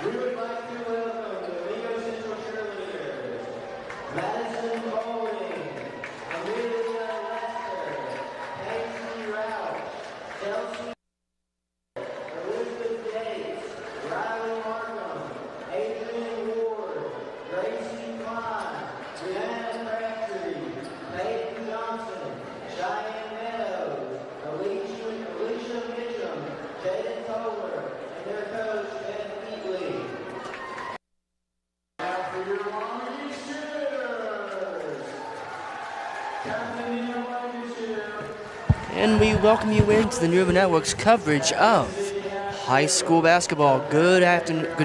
We would like to welcome the Mingo Central cheerleaders, Madison Bowling, Amelia Lester, Casey Roush, Chelsea, Elizabeth Gates, Riley Markham, Adrian Ward, Gracie Klein, Brianna Crabtree, Peyton Johnson, Cheyenne Meadows, Alicia Mitchum, Jaden Toller, and their coach, Ben Heatley. Now for your Wyoming cheers! Captain in your Wyoming cheer. And we welcome you into the New River Network's coverage of high school basketball. Good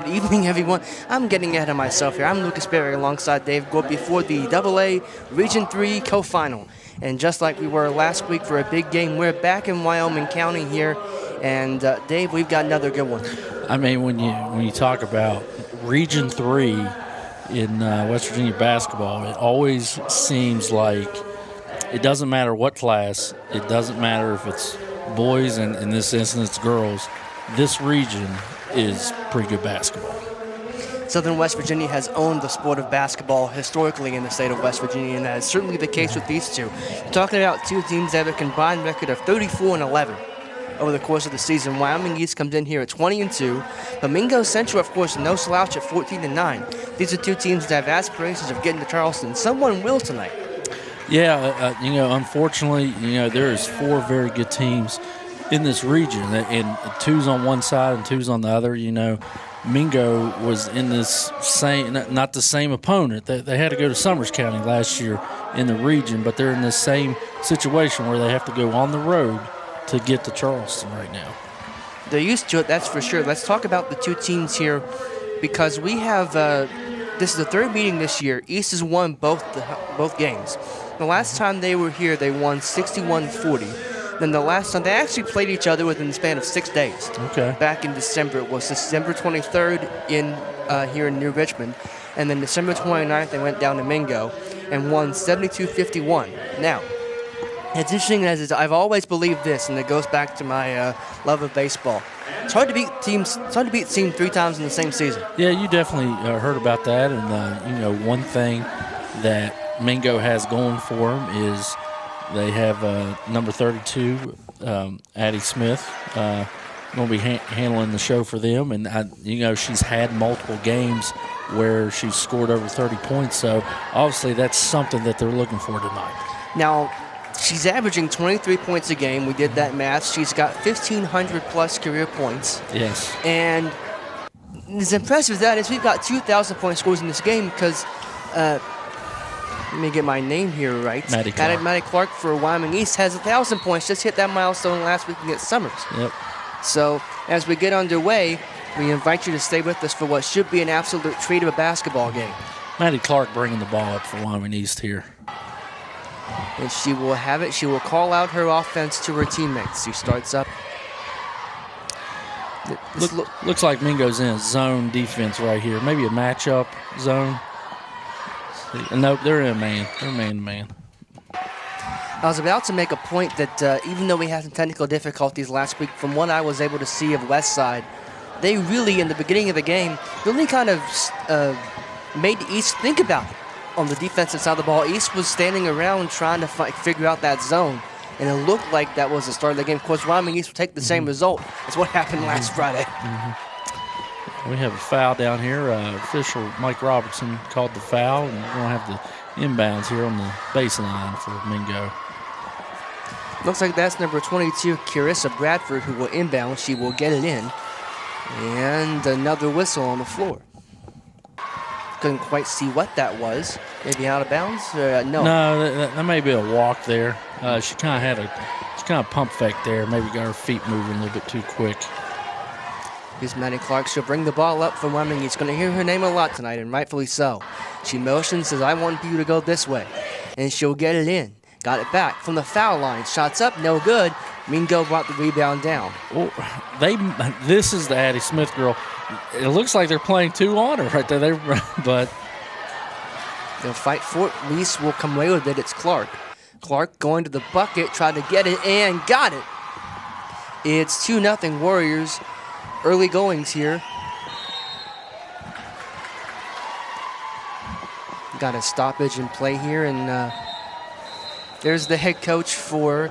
evening, everyone. I'm getting ahead of myself here. I'm Lucas Berry alongside Dave Gorby for the AA Region 3 co-final. And just like we were last week for a big game, we're back in Wyoming County here. And Dave, we've got another good one. I mean, when you talk about Region 3 in West Virginia basketball, it always seems like it doesn't matter what class, it doesn't matter if it's boys and in this instance it's girls, this region is pretty good basketball. Southern West Virginia has owned the sport of basketball historically in the state of West Virginia, and that is certainly the case with these two. You're talking about two teams that have a combined record of 34-11 over the course of the season. Wyoming East comes in here at 20-2. But Mingo Central, of course, no slouch at 14-9. These are two teams that have aspirations of getting to Charleston. Someone will tonight. Yeah, unfortunately, there's four very good teams in this region, and two's on one side and two's on the other. Mingo was in this not the same opponent. They had to go to Summers County last year in the region, but they're in this same situation where they have to go on the road to get to Charleston right now. They're used to it, that's for sure. Let's talk about the two teams here, because we have this is the third meeting this year. East has won both games. The last time they were here, they won 61-40. Then the last time they actually played each other within the span of 6 days. Okay. Back in December, it was December 23rd here in New Richmond, and then December 29th they went down to Mingo and won 72-51. Now, it's interesting as I've always believed this, and it goes back to my love of baseball. It's hard to beat teams. It's hard to beat a team 3 times in the same season. Yeah, you definitely heard about that, and one thing that Mingo has going for them is they have number 32, Addie Smith, going to be handling the show for them, and she's had multiple games where she's scored over 30 points, so obviously that's something that they're looking for tonight. Now, she's averaging 23 points a game. We did that math. She's got 1,500-plus career points. Yes. And as impressive as that is, we've got 2,000-point scores in this game because, let me get my name here right. Maddie Clark for Wyoming East has 1,000 points. Just hit that milestone last week against Summers. Yep. So as we get underway, we invite you to stay with us for what should be an absolute treat of a basketball game. Maddie Clark bringing the ball up for Wyoming East here. And she will have it. She will call out her offense to her teammates. She starts up. Looks like Mingo's in a zone defense right here. Maybe a matchup zone. Nope, they're in man. They're man-to-man. I was about to make a point that even though we had some technical difficulties last week, from what I was able to see of Westside, they really, in the beginning of the game, really kind of made East think about it. On the defensive side of the ball, East was standing around trying to figure out that zone, and it looked like that was the start of the game. Of course, Wyoming East will take the same result as what happened last Friday. We have a foul down here. Official Mike Robertson called the foul, and we're going to have the inbounds here on the baseline for Mingo. Looks like that's number 22, Carissa Bradford, who will inbound. She will get it in. And another whistle on the floor. Couldn't quite see what that was. Maybe out of bounds? No. No, that may be a walk there. She kind of pump fake there. Maybe got her feet moving a little bit too quick. Here's Maddie Clark. She'll bring the ball up for Wyoming. He's going to hear her name a lot tonight, and rightfully so. She motions, says, I want you to go this way. And she'll get it in. Got it back from the foul line. Shots up, no good. Mingo brought the rebound down. Oh, this is the Addie Smith girl. It looks like they're playing two on her right there. But they'll fight for it. Reese will come away with it. It's Clark. Clark going to the bucket, tried to get it, and got it. It's 2-0 Warriors. Early goings here. Got a stoppage in play here, and there's the head coach for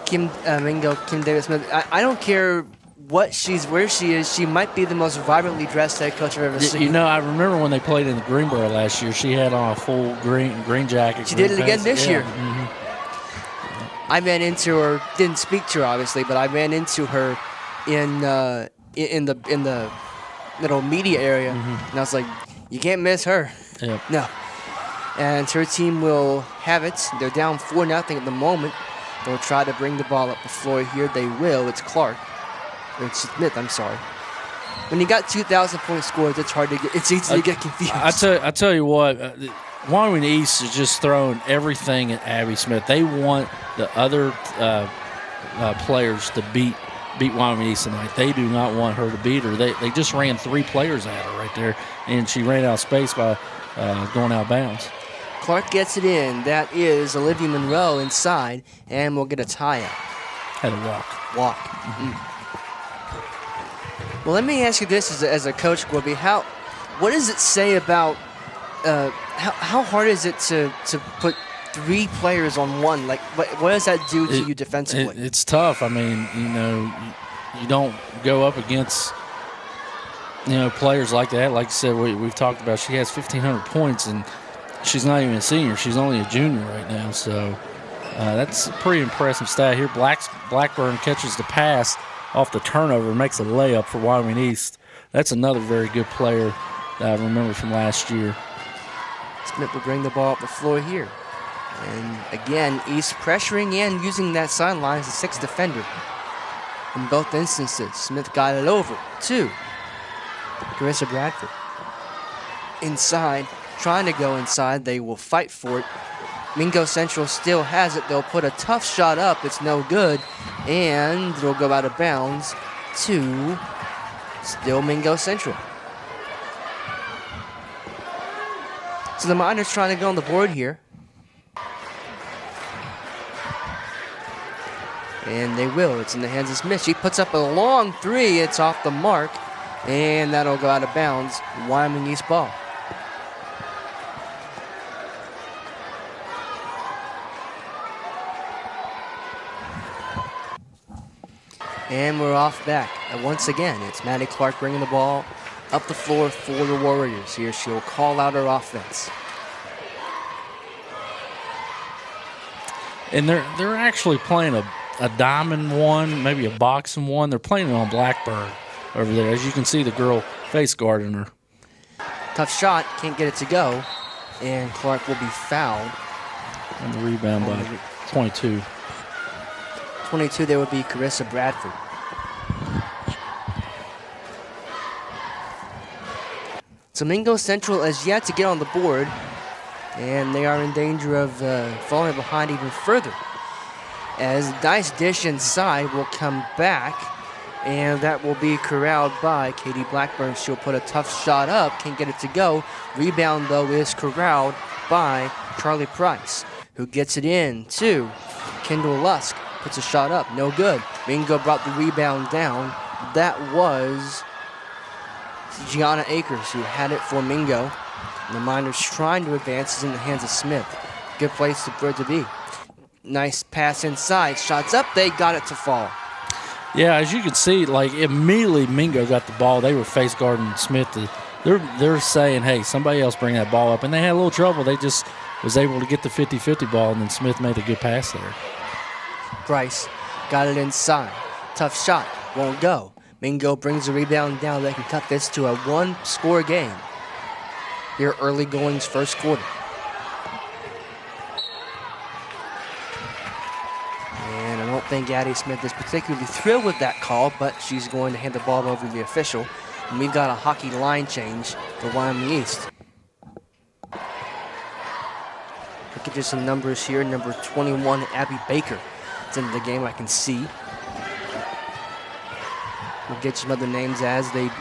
Mingo, Kim Davis-Smith. I don't care where she is. She might be the most vibrantly dressed head coach I've ever seen. You know, I remember when they played in the Greenboro last year. She had on a full green jacket. She did it again this year. Mm-hmm. I ran into her. Didn't speak to her obviously, but I ran into her in the little media area, and I was like, "You can't miss her." Yep. No. And her team will have it. They're down 4-0 at the moment. They'll try to bring the ball up the floor here. They will. It's Clark. Or it's Smith, I'm sorry. When you got 2,000-point scores, it's hard to get. It's easy to get confused. I tell you what, Wyoming East is just throwing everything at Abby Smith. They want the other players to beat Wyoming East tonight. They do not want her to beat her. They just ran 3 players at her right there, and she ran out of space by going out of bounds. Clark gets it in. That is Olivia Monroe inside, and we'll get a tie-out. Had a walk. Well, let me ask you this as a coach, Gorby. What does it say about how hard is it to put 3 players on one? Like, what does that do to you defensively? It's tough. I mean, you don't go up against players like that. Like I said, we've talked about. She has 1,500 points, and she's not even a senior. She's only a junior right now. So that's a pretty impressive stat here. Blackburn catches the pass off the turnover and makes a layup for Wyoming East. That's another very good player that I remember from last year. Smith will bring the ball up the floor here. And again, East pressuring and using that sideline as a 6th defender. In both instances, Smith got it over to Carissa Bradford. Inside, trying to go inside. They will fight for it. Mingo Central still has it. They'll put a tough shot up. It's no good. And it'll go out of bounds to still Mingo Central. So the Miners trying to go on the board here. And they will. It's in the hands of Smith. She puts up a long 3. It's off the mark. And that'll go out of bounds. Wyoming East ball. And we're off back. And once again, it's Maddie Clark bringing the ball up the floor for the Warriors. Here she'll call out her offense. And they're actually playing a diamond one, maybe a boxing one. They're playing it on Blackburn over there. As you can see, the girl face guarding her. Tough shot, can't get it to go. And Clark will be fouled. And the rebound by 22. 22, there would be Carissa Bradford. So Mingo Central has yet to get on the board, and they are in danger of falling behind even further. As nice dish inside will come back, and that will be corralled by Katie Blackburn. She'll put a tough shot up, can't get it to go. Rebound, though, is corralled by Charlie Price, who gets it in to Kendall Lusk. Puts a shot up, no good. Mingo brought the rebound down. That was Gianna Akers who had it for Mingo. And the Miners trying to advance is in the hands of Smith. Good place for it to be. Nice pass inside. Shots up, they got it to fall. Yeah, as you can see, like immediately Mingo got the ball. They were face guarding Smith. They're saying, hey, somebody else bring that ball up. And they had a little trouble. They just was able to get the 50-50 ball, and then Smith made a good pass there. Bryce got it inside. Tough shot. Won't go. Mingo brings the rebound down. They can cut this to a one-score game. Here early goings first quarter. And I don't think Addie Smith is particularly thrilled with that call, but she's going to hand the ball over to the official. And we've got a hockey line change for Wyoming East. Look at just some numbers here. Number 21, Abby Baker, is into the game, I can see. We'll get some other names as they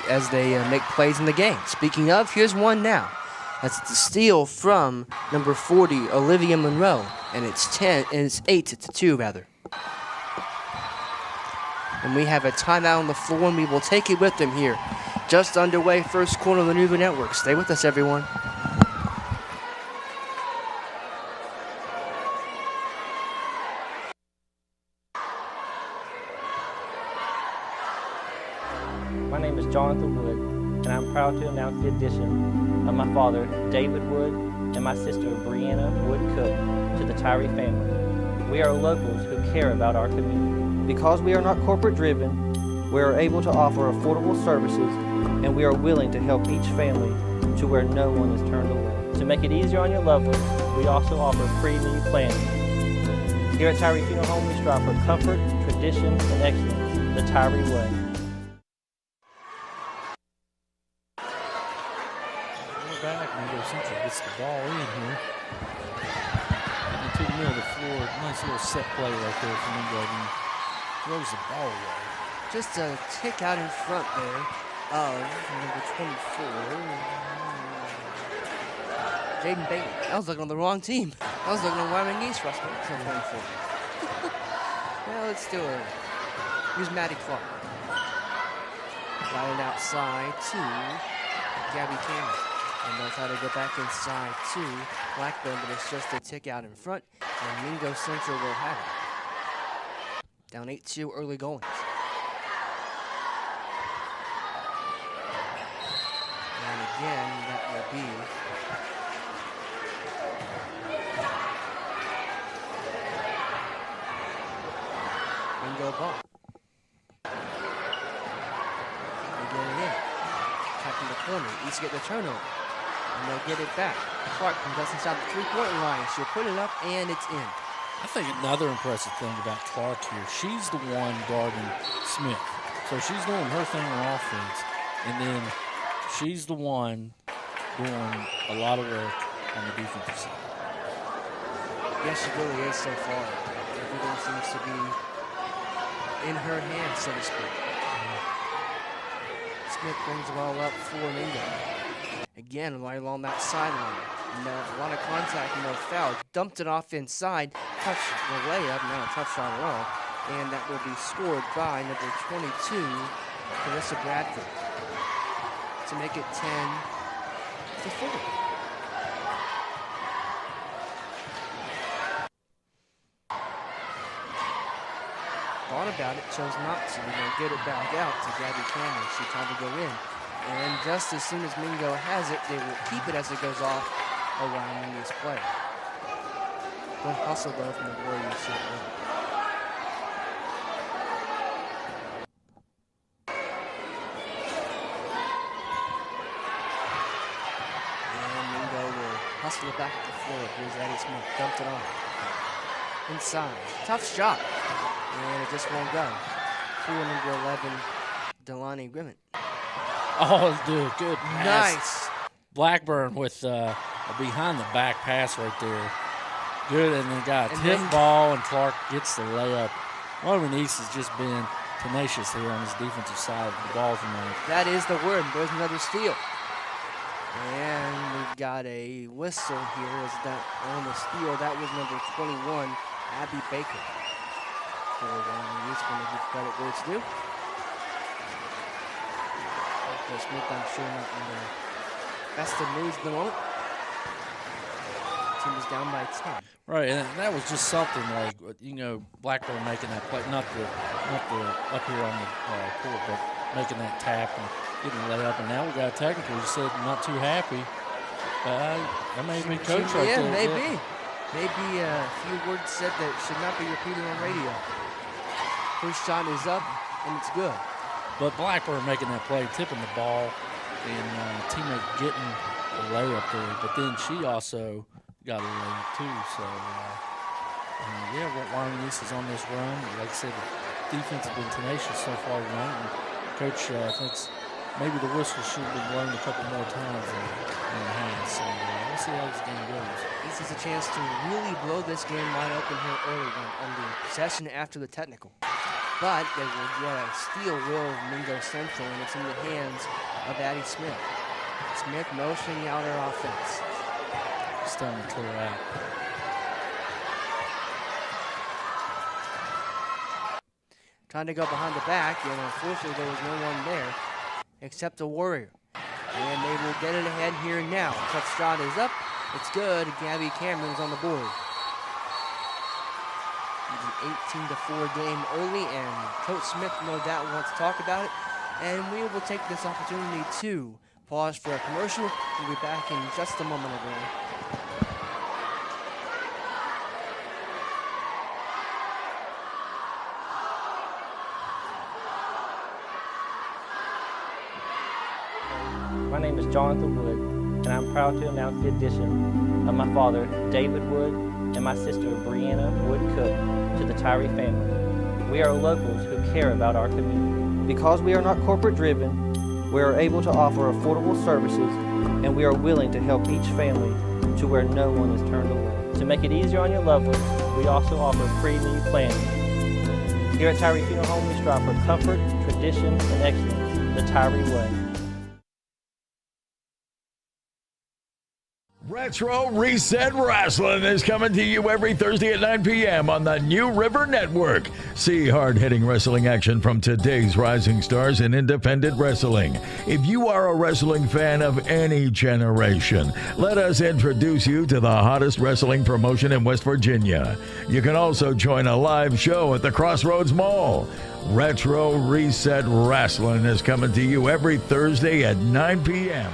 make plays in the game. Speaking of, here's one now. That's the steal from number 40, Olivia Monroe, and it's 8-2 rather. And we have a timeout on the floor, and we will take it with them here. Just underway, first quarter of the Nuva Network. Stay with us, everyone. My name is Jonathan Wood, and I'm proud to announce the addition of my father, David Wood, and my sister, Brianna Wood Cook, to the Tyree family. We are locals who care about our community. Because we are not corporate driven, we are able to offer affordable services, and we are willing to help each family to where no one is turned away. To make it easier on your loved ones, we also offer free meal planning. Here at Tyree Funeral Home, we strive for comfort, tradition, and excellence, the Tyree way. Back, Mingo Central gets the ball in here. Into the middle of the floor. Nice little set play right there from Mingo. And throws the ball away. Just a tick out in front there of number 24. Jaden Bailey. I was looking on the wrong team. I was looking on Wyoming East Russell. It's not 24. Well, it's still early. Here's Maddie Clark. Got it outside to Gabby Cameron. And they'll try to go back inside to Blackburn, but it's just a tick out in front. And Mingo Central will have it. Down 8-2 early goings. And again, that will be Mingo ball. Again, attacking the corner. East get the turnover. And they'll get it back. Clark comes inside the three-point line. She'll put it up, and it's in. I think another impressive thing about Clark here, she's the one guarding Smith. So she's doing her thing on offense, and then she's the one doing a lot of work on the defensive side. Yes, she really is so far. Everything seems to be in her hands, so to speak. Smith brings the ball up for Mingo. Again, right along that sideline. A lot of contact, no foul. Dumped it off inside. Touch the layup, not a tough shot at all. And that will be scored by number 22, Carissa Bradford, to make it 10-4. Thought about it, chose not to. They'll get it back out to Gabby Cameron. She tried to go in. And just as soon as Mingo has it, they will keep it as it goes off around Mingo's play. Good hustle, though, from the Warriors here. And Mingo will hustle it back at the floor. Here's Addie Smith, dumped it on. Inside, tough shot. And it just won't go. For number 11, Delaney Grimmett. Oh, dude, good pass. Nice. Blackburn with a behind-the-back pass right there. Good, and then got a tip ball, and Clark gets the layup. Wyoming East has just been tenacious here on his defensive side of the ball tonight. That is the word. There's another steal. And we've got a whistle here as that on the steal. That was number 21, Abby Baker. For Wyoming East, going to give credit where it's due. Smith, I'm sure, not in the best of moods at the moment. team is down by 10. Right, and that was just something like, Blackburn making that play, not the up here on the court, but making that tap and getting the layup. And now we got a technical. You said not too happy. That may be coach right there. Maybe. Maybe a few words said that should not be repeated on radio. First shot is up, and it's good. But Blackburn making that play, tipping the ball, and teammate getting the layup there. But then she also got a layup too. So, Wyoming East is on this run. Like I said, the defense has been tenacious so far tonight. And Coach thinks maybe the whistle should have been blown a couple more times than it has. So we'll see how this game goes. This is a chance to really blow this game wide open here early on the possession after the technical. But they will get a steal will of Mingo Central, and it's in the hands of Addie Smith. Smith motioning out her offense. Starting to clear out. Trying to go behind the back, and unfortunately there was no one there except the Warrior. And they will get it ahead here now. Tough shot is up. It's good. Gabby Cameron's on the board. It's an 18-4 game early, and Coach Smith no doubt wants to talk about it. And we will take this opportunity to pause for a commercial. We'll be back in just a moment, everyone. My name is Jonathan Wood, and I'm proud to announce the addition of my father, David Wood, and my sister, Brianna Wood Cook, to the Tyree family. We are locals who care about our community. Because we are not corporate driven, we are able to offer affordable services, and we are willing to help each family to where no one is turned away. To make it easier on your loved ones, we also offer free need planning. Here at Tyree Funeral Home, we strive for comfort, tradition, and excellence, the Tyree way. Retro Reset Wrestling is coming to you every Thursday at 9 p.m. on the New River Network. See hard-hitting wrestling action from today's rising stars in independent wrestling. If you are a wrestling fan of any generation, let us introduce you to the hottest wrestling promotion in West Virginia. You can also join a live show at the Crossroads Mall. Retro Reset Wrestling is coming to you every Thursday at 9 p.m.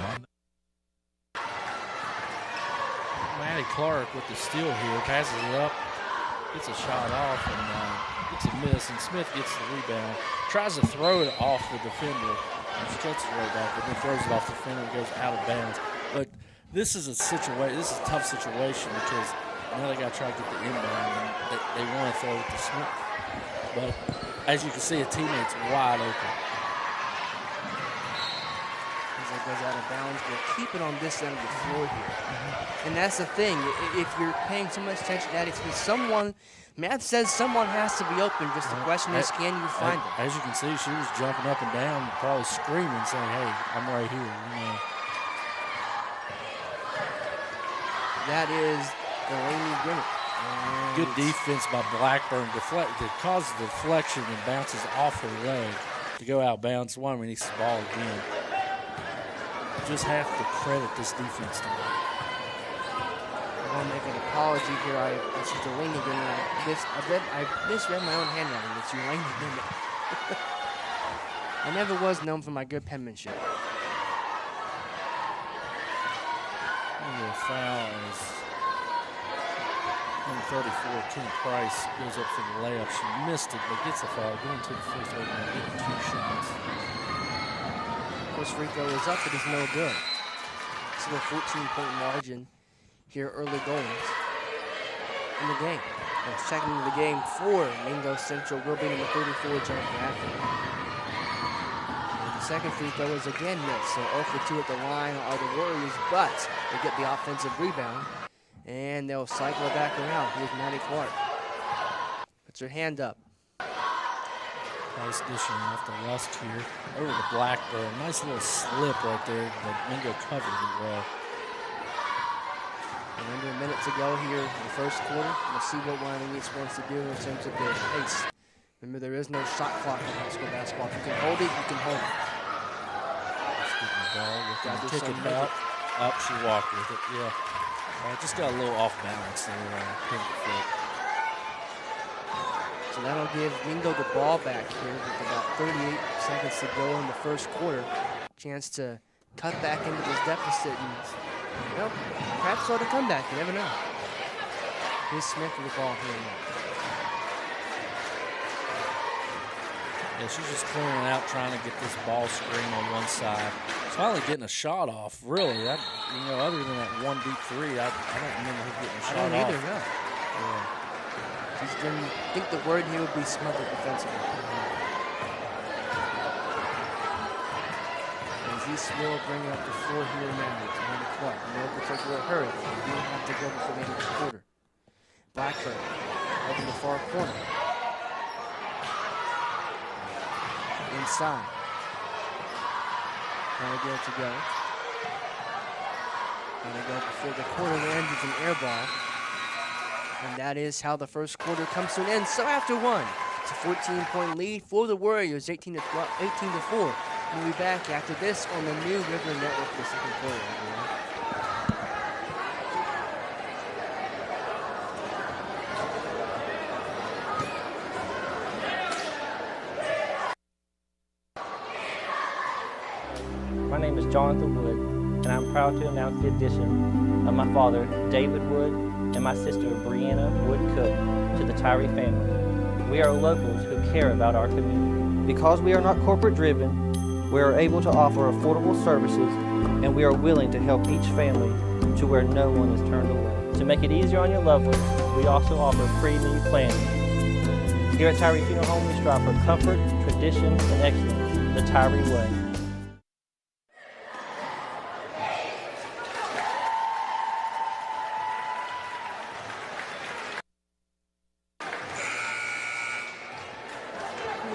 Clark with the steal here, passes it up, gets a shot off, and gets a miss, and Smith gets the rebound, tries to throw it off the defender, and stretches it right back, but then throws it off the defender and goes out of bounds. But this is a tough situation because now they got to try to get the inbound, and they want to throw it to Smith. But as you can see, a teammate's wide open. Goes out of bounds. We'll keep it on this end of the floor here. And that's the thing. If you're paying so much attention to that, math says someone has to be open. Just the question is, can you find it? As you can see, she was jumping up and down, probably screaming, saying, hey, I'm right here. That is Delaney Grimmett. Good defense by Blackburn. It causes the deflection and bounces off her leg to go out bounds. Wyoming needs the ball again. Just have to credit this defense tonight. I want to make an apology here. This is Delaney Grimmett. I misread my own handwriting. It's Delaney Grimmett. I never was known for my good penmanship. The foul is number 34, Kim Price, goes up for the layup. She missed it, but gets the foul. Going to the free throw line, getting 2 shots. First free throw is up, but it's no good. So a 14-point margin here early goings in the game. And second into the game for Mingo Central will be number 34, Jennifer Atherton. The second free throw is again missed, so 0 for 2 at the line are the Warriors, but they get the offensive rebound, and they'll cycle it back around. Here's Maddie Clark. Puts her hand up. Nice dishing off the Lusk here. Over to Blackburn. Nice little slip right there, but Mingo covered it well. Under a minute to go here in the first quarter. We'll see what Wyoming East wants to do in terms of their pace. Remember, there is no shot clock in high school basketball. If you can hold it, you can hold it. Just getting the ball, looking to kick it out. Up, she walked with it, yeah. Just got a little off balance there. Pivot foot. So that'll give Mingo the ball back here with about 38 seconds to go in the first quarter. Chance to cut back into this deficit and, well, perhaps start a comeback. You never know. Here's Smith with the ball here now. Yeah, she's just clearing out, trying to get this ball screen on one side. She's finally getting a shot off. Really, other than that one deep three, I don't remember her getting a shot off. I don't either, no. Yeah. She's been, I think the word here would be smothered defensively. As East will bring up the floor here now. It's 9 o'clock. No particular hurry. They do have to go before the end of the quarter. Blackburn up in the far corner. Inside. Trying to get it to go. Trying to go before the quarter ends with an air ball. And that is how the first quarter comes to an end. So after one, it's a 14-point lead for the Warriors, 18 to 4. We'll be back after this on the New River Network for the second quarter, everyone. My name is Jonathan Wood, and I'm proud to announce the addition of my father, David Wood, and my sister, Brianna Wood Cook, to the Tyree family. We are locals who care about our community. Because we are not corporate driven, we are able to offer affordable services, and we are willing to help each family to where no one is turned away. To make it easier on your loved ones, we also offer pre-need planning. Here at Tyree Funeral Home, we strive for comfort, tradition, and excellence, the Tyree way.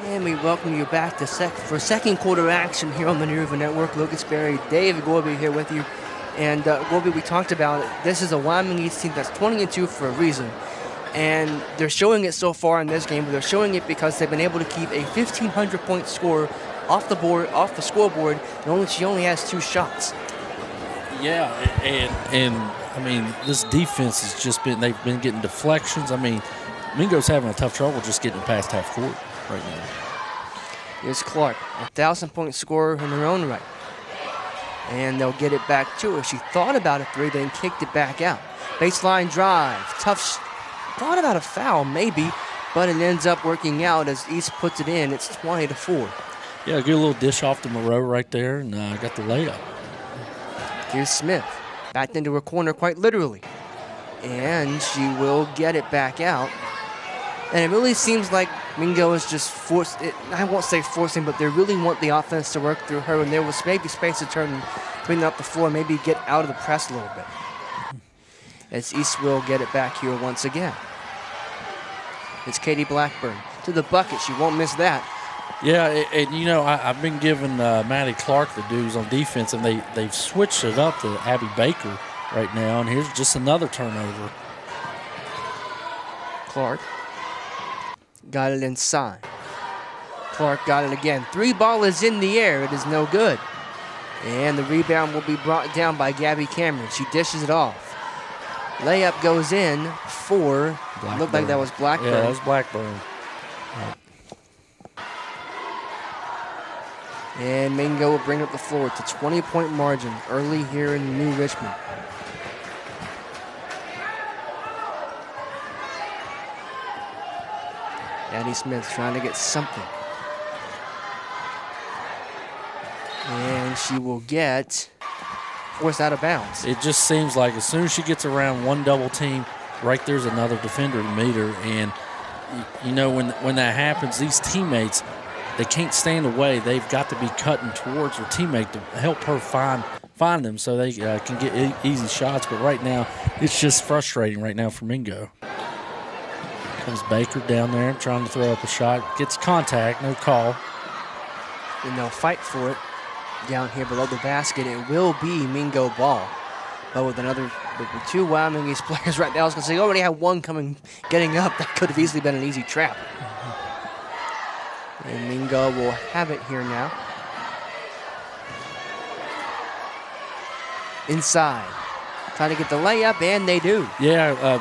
And we welcome you back to for second quarter action here on the New River Network. Lucas Berry, David Gorby here with you. And Gorby, we talked about it. This is a Wyoming East team that's 20-2 for a reason. And they're showing it so far in this game, but they're showing it because they've been able to keep a 1,500-point score off the scoreboard, and she only has 2 shots. Yeah, and I mean, this defense has just they've been getting deflections. I mean, Mingo's having a tough trouble just getting past half court right now. Here's Clark, a 1,000-point scorer in her own right. And they'll get it back to her. She thought about a 3, then kicked it back out. Baseline drive, tough. Thought about a foul, maybe, but it ends up working out as East puts it in. It's 20-4. Yeah, get a little dish off to Moreau right there, and got the layup. Here's Smith, backed into her corner quite literally. And she will get it back out. And it really seems like Mingo is just I won't say forcing, but they really want the offense to work through her, and there was maybe space to turn, bring up the floor, maybe get out of the press a little bit. As East will get it back here once again. It's Katie Blackburn to the bucket. She won't miss that. Yeah, and I've been giving Maddie Clark the dues on defense, and they've switched it up to Abby Baker right now, and here's just another turnover. Clark got it inside. Clark got it again. 3 ball is in the air. It is no good. And the rebound will be brought down by Gabby Cameron. She dishes it off. Layup goes in for, looked like that was Blackburn. Yeah, that was Blackburn. And Mingo will bring up the floor to 20-point margin early here in New Richmond. Addie Smith trying to get something. And she will get forced out of bounds. It just seems like as soon as she gets around one double team, right there's another defender to meet her. And, when that happens, these teammates, they can't stand away. They've got to be cutting towards her teammate to help her find them so they can get easy shots. But right now, it's just frustrating right now for Mingo. Comes Baker down there trying to throw up a shot. Gets contact, no call. And they'll fight for it down here below the basket. It will be Mingo ball. But with the 2 Wyoming East players right now, I was going to say, already had one getting up. That could have easily been an easy trap. And Mingo will have it here now. Inside. Trying to get the layup, and they do. Yeah,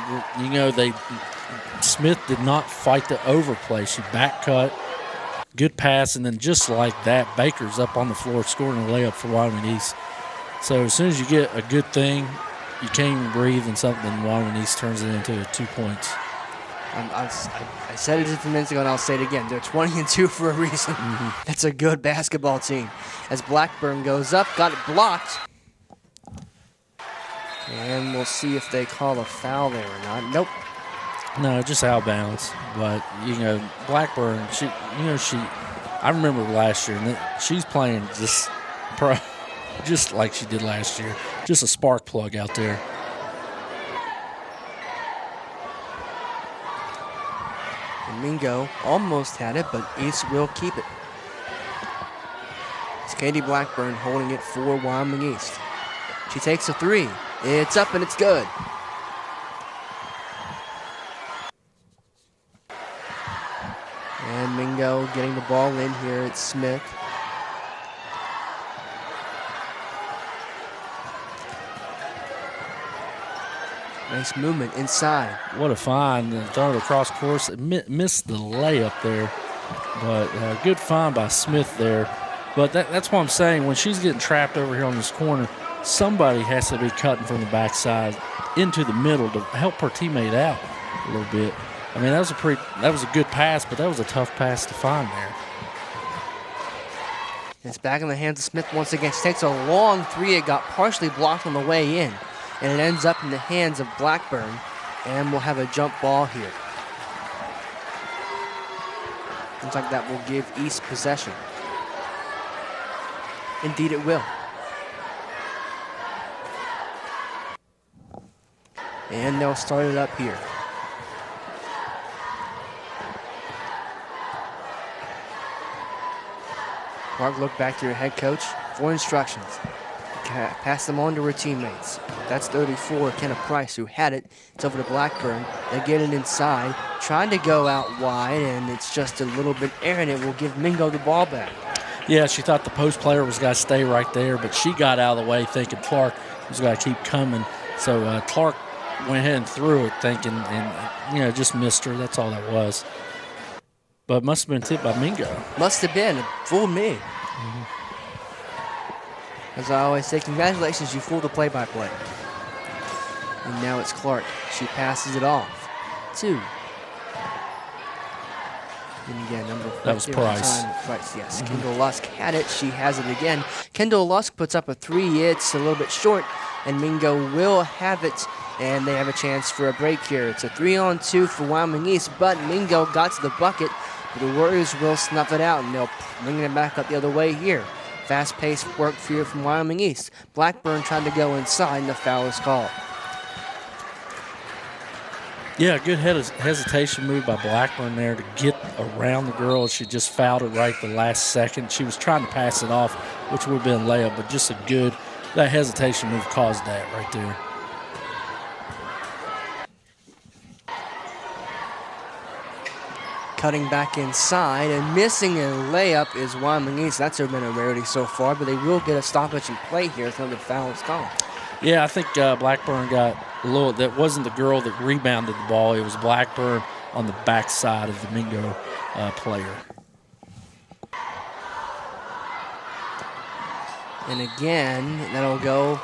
Smith did not fight the overplay. She back cut, good pass, and then just like that, Baker's up on the floor scoring a layup for Wyoming East. So as soon as you get a good thing, you can't even breathe, and something Wyoming East turns it into 2 points. I said it just a few minutes ago, and I'll say it again. They're 20-2 for a reason. That's a good basketball team. As Blackburn goes up, got it blocked. And we'll see if they call a foul there or not. Nope. No, just out of bounds. But, Blackburn, I remember last year, and she's playing just like she did last year. Just a spark plug out there. And Mingo almost had it, but East will keep it. It's Katie Blackburn holding it for Wyoming East. She takes a three. It's up and it's good. And Mingo getting the ball in here. It's Smith. Nice movement inside. What a find. Throw it across course. Missed the layup there. But good find by Smith there. But that's what I'm saying. When she's getting trapped over here on this corner, somebody has to be cutting from the backside into the middle to help her teammate out a little bit. I mean, that was a good pass, but that was a tough pass to find there. It's back in the hands of Smith once again. She takes a long three. It got partially blocked on the way in. And it ends up in the hands of Blackburn. And we'll have a jump ball here. Looks like that will give East possession. Indeed it will. And they'll start it up here. Clark, look back to your head coach for instructions. Pass them on to her teammates. That's 34, Kenna Price, who had it. It's over to Blackburn. They get it inside, trying to go out wide, and it's just a little bit errant. It will give Mingo the ball back. Yeah, she thought the post player was going to stay right there, but she got out of the way thinking Clark was going to keep coming. So Clark went ahead and threw it thinking, and, just missed her. That's all that was. But must have been tipped by Mingo. Must have been. It fooled me. As I always say, congratulations, you fooled the play-by-play. And now it's Clark. She passes it off. 2. And again, number 4. That was Price. Price, yes. Kendall Lusk had it. She has it again. Kendall Lusk puts up a 3. It's a little bit short, and Mingo will have it. And they have a chance for a break here. It's a 3-on-2 for Wyoming East, but Mingo got to the bucket. But the Warriors will snuff it out, and they'll bring it back up the other way here. Fast-paced work here from Wyoming East. Blackburn trying to go inside, and the foul is called. Yeah, good hesitation move by Blackburn there to get around the girl. She just fouled it right the last second. She was trying to pass it off, which would have been a layup, but just that hesitation move caused that right there. Cutting back inside and missing a layup is Wyoming East. That's been a rarity so far, but they will get a stoppage and play here until the foul is called. Yeah, I think Blackburn got a little. That wasn't the girl that rebounded the ball. It was Blackburn on the backside of the Mingo player. And again, that'll go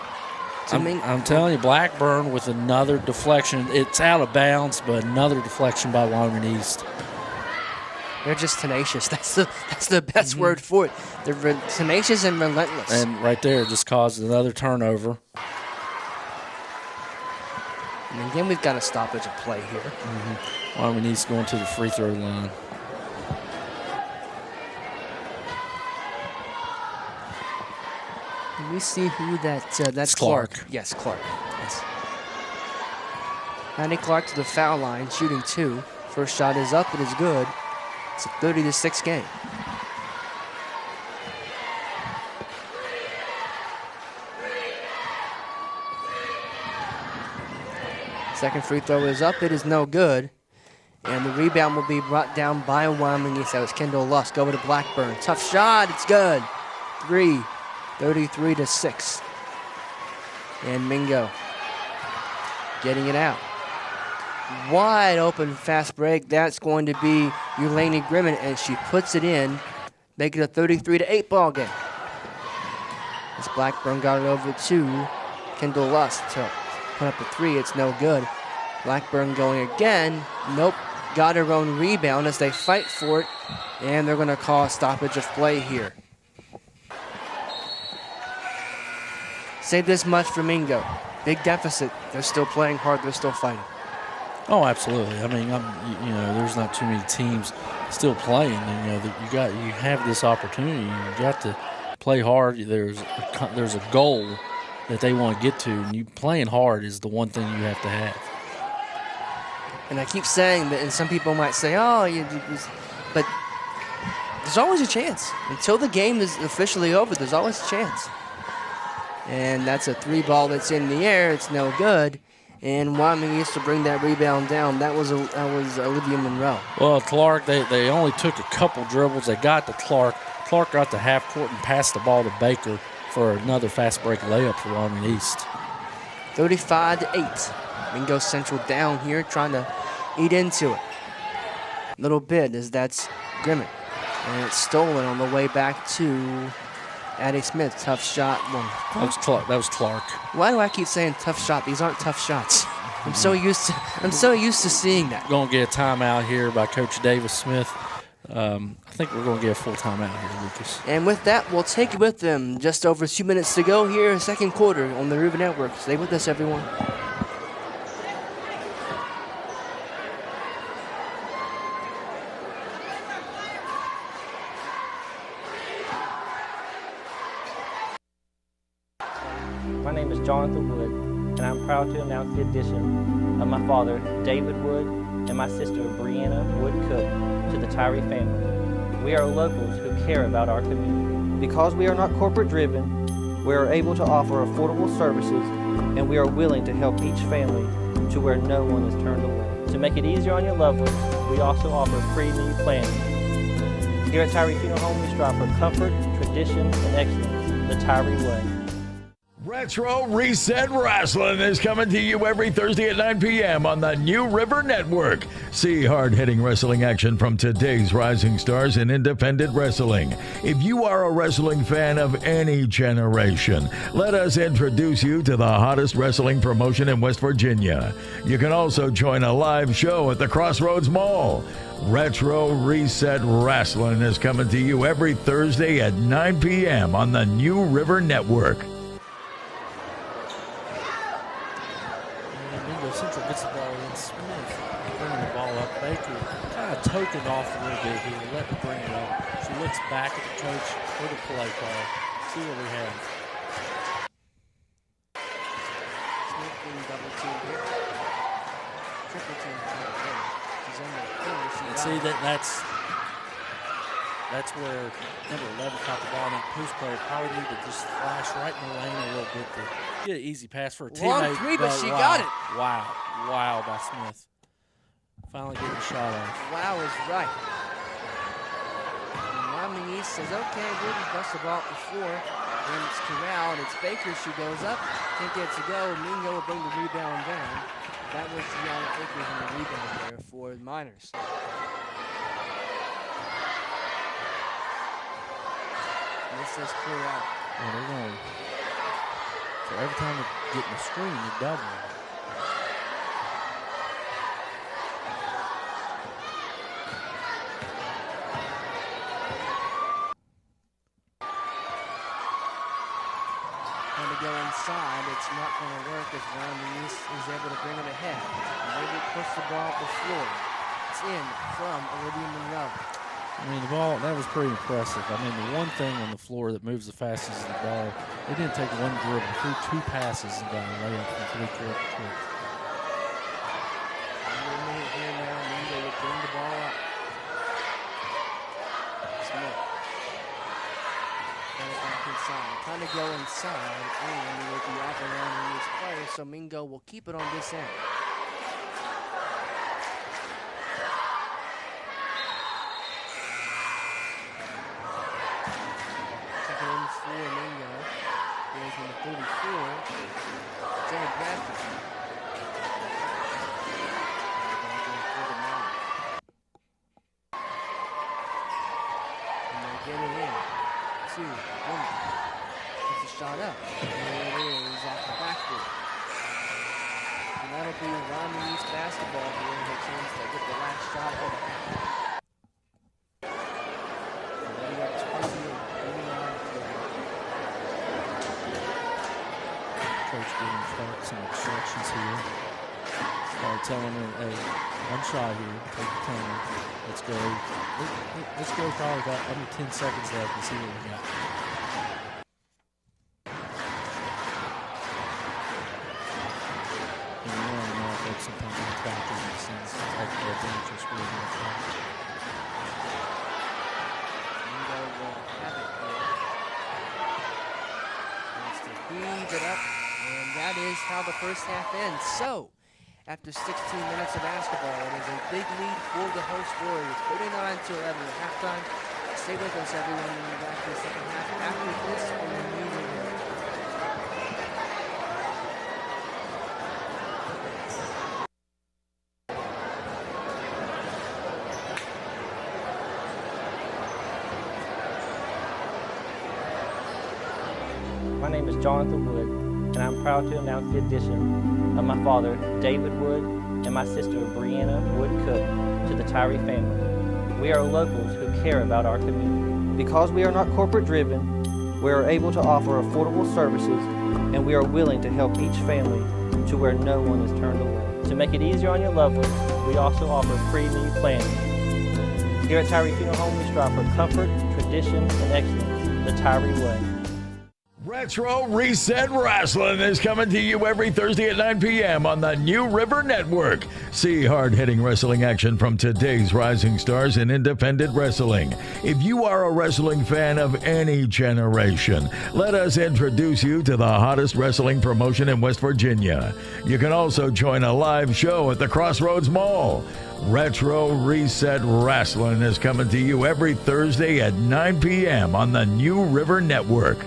to Mingo. I'm telling you, Blackburn with another deflection. It's out of bounds, but another deflection by Wyoming East. They're just tenacious. That's the best word for it. They're tenacious and relentless. And right there, just caused another turnover. And again, we've got a stoppage of play here. Wyoming East going to the free throw line. Can we see who that's Clark. Yes, Clark. Yes. Annie Clark to the foul line, shooting 2. First shot is up. It is good. It's a 30-6 game. Second free throw is up. It is no good. And the rebound will be brought down by Wyoming East. That was Kendall Lusk over to Blackburn. Tough shot. It's good. 3. 33-6. And Mingo getting it out. Wide open fast break. That's going to be Eulaine Grimmin, and she puts it in, making it a 33-8 ball game. As Blackburn got it over to Kendall Lust to put up a 3. It's no good. Blackburn going again. Nope. Got her own rebound as they fight for it, and they're going to call a stoppage of play here. Say this much for Mingo. Big deficit. They're still playing hard. They're still fighting. Oh, absolutely. I mean, there's not too many teams still playing. And, you have this opportunity. You got to play hard. There's a goal that they want to get to, and you playing hard is the one thing you have to have. And I keep saying that, and some people might say, but there's always a chance. Until the game is officially over, there's always a chance. And that's a 3 ball that's in the air. It's no good. And Wyoming used to bring that rebound down. That was Olivia Monroe. Well, Clark, they only took a couple dribbles. They got to Clark. Clark got to half court and passed the ball to Baker for another fast break layup for Wyoming East. 35-8. Mingo Central down here, trying to eat into it. Little bit as that's Grimmitt. And it's stolen on the way back to Addie Smith. Tough shot. That was Clark. Why do I keep saying tough shot? These aren't tough shots. I'm so used to seeing that. Going to get a timeout here by Coach Davis Smith. I think we're going to get a full timeout here, Lucas. And with that, we'll take it with them. Just over 2 minutes to go here, second quarter on the River Network. Stay with us, everyone. My name is Jonathan Wood, and I'm proud to announce the addition of my father, David Wood, and my sister, Brianna Wood Cook, to the Tyree family. We are locals who care about our community. Because we are not corporate driven, we are able to offer affordable services, and we are willing to help each family to where no one is turned away. To make it easier on your loved ones, we also offer free need planning. Here at Tyree Funeral Home, we strive for comfort, tradition, and excellence, the Tyree way. Retro Reset Wrestling is coming to you every Thursday at 9 p.m. on the New River Network. See hard-hitting wrestling action from today's rising stars in independent wrestling. If you are a wrestling fan of any generation, let us introduce you to the hottest wrestling promotion in West Virginia. You can also join a live show at the Crossroads Mall. Retro Reset Wrestling is coming to you every Thursday at 9 p.m. on the New River Network. Central gets the ball in. Smith bringing the ball up. Baker kind of token off a little bit here. Let her bring it up. She looks back at the coach for the play call. See what we have. Smith being double teamed here. Triple teamed. She's on the corner. And see that's where number 11 caught the ball, and that post player probably need to just flash right in the lane a little bit to get an easy pass for a teammate. Long 3, but she got it. Wow by Smith. Finally getting a shot off. Wow is right. And Wyoming East says, okay, we'll just bust the ball up the floor. And it's corralled. It's Baker. She goes up. Can't get it to go. Mingo will bring the rebound down. That was Gianna Akers in the rebound there for the Miners. This says clear out. Yeah, they're going. So every time they get in the screen, they're doubling. Trying to go inside. It's not going to work as Wyoming East is able to bring it ahead. And maybe push the ball up the floor. It's in from Olivia Monroe. I mean, the ball, that was pretty impressive. I mean, the one thing on the floor that moves the fastest is the ball. They didn't take one dribble, threw 2 passes and got a layup from 3 court to court. Under a minute here now, Mingo will bring the ball up. Smith. Got it back inside. Trying to go inside, and it will be off around his player, so Mingo will keep it on this end. For Mingo. Here's number 34, Janet Bradford. shot up. There it is off the backboard. And that'll be Wyoming East basketball here with a chance to get the last shot of it. And then we got 20 moving on to Coach giving Clark some instructions here. Telling him, hey, one shot here, take the corner. Let's go. Let's go probably about under 10 seconds left and see what we got. And you want to know if that's sometimes in practice in the sense of the advantage for the Mingo will have it here. Wants to heave it up, and that is how the first half ends. So, after 16 minutes of basketball, it is a big lead for the host Warriors, 39-11 at halftime. Stay with us, everyone, when we're back to the second half after this on the new River. My name is Jonathan Wood, and I'm proud to announce the addition of my father, David Wood, and my sister, Brianna Wood Cook, to the Tyree family. We are locals who care about our community. Because we are not corporate driven, we are able to offer affordable services, and we are willing to help each family to where no one is turned away. To make it easier on your loved ones, we also offer pre-need planning. Here at Tyree Funeral Home, we strive for comfort, tradition, and excellence, the Tyree way. Retro Reset Wrestling is coming to you every Thursday at 9 p.m. on the New River Network. See hard-hitting wrestling action from today's rising stars in independent wrestling. If you are a wrestling fan of any generation, let us introduce you to the hottest wrestling promotion in West Virginia. You can also join a live show at the Crossroads Mall. Retro Reset Wrestling is coming to you every Thursday at 9 p.m. on the New River Network.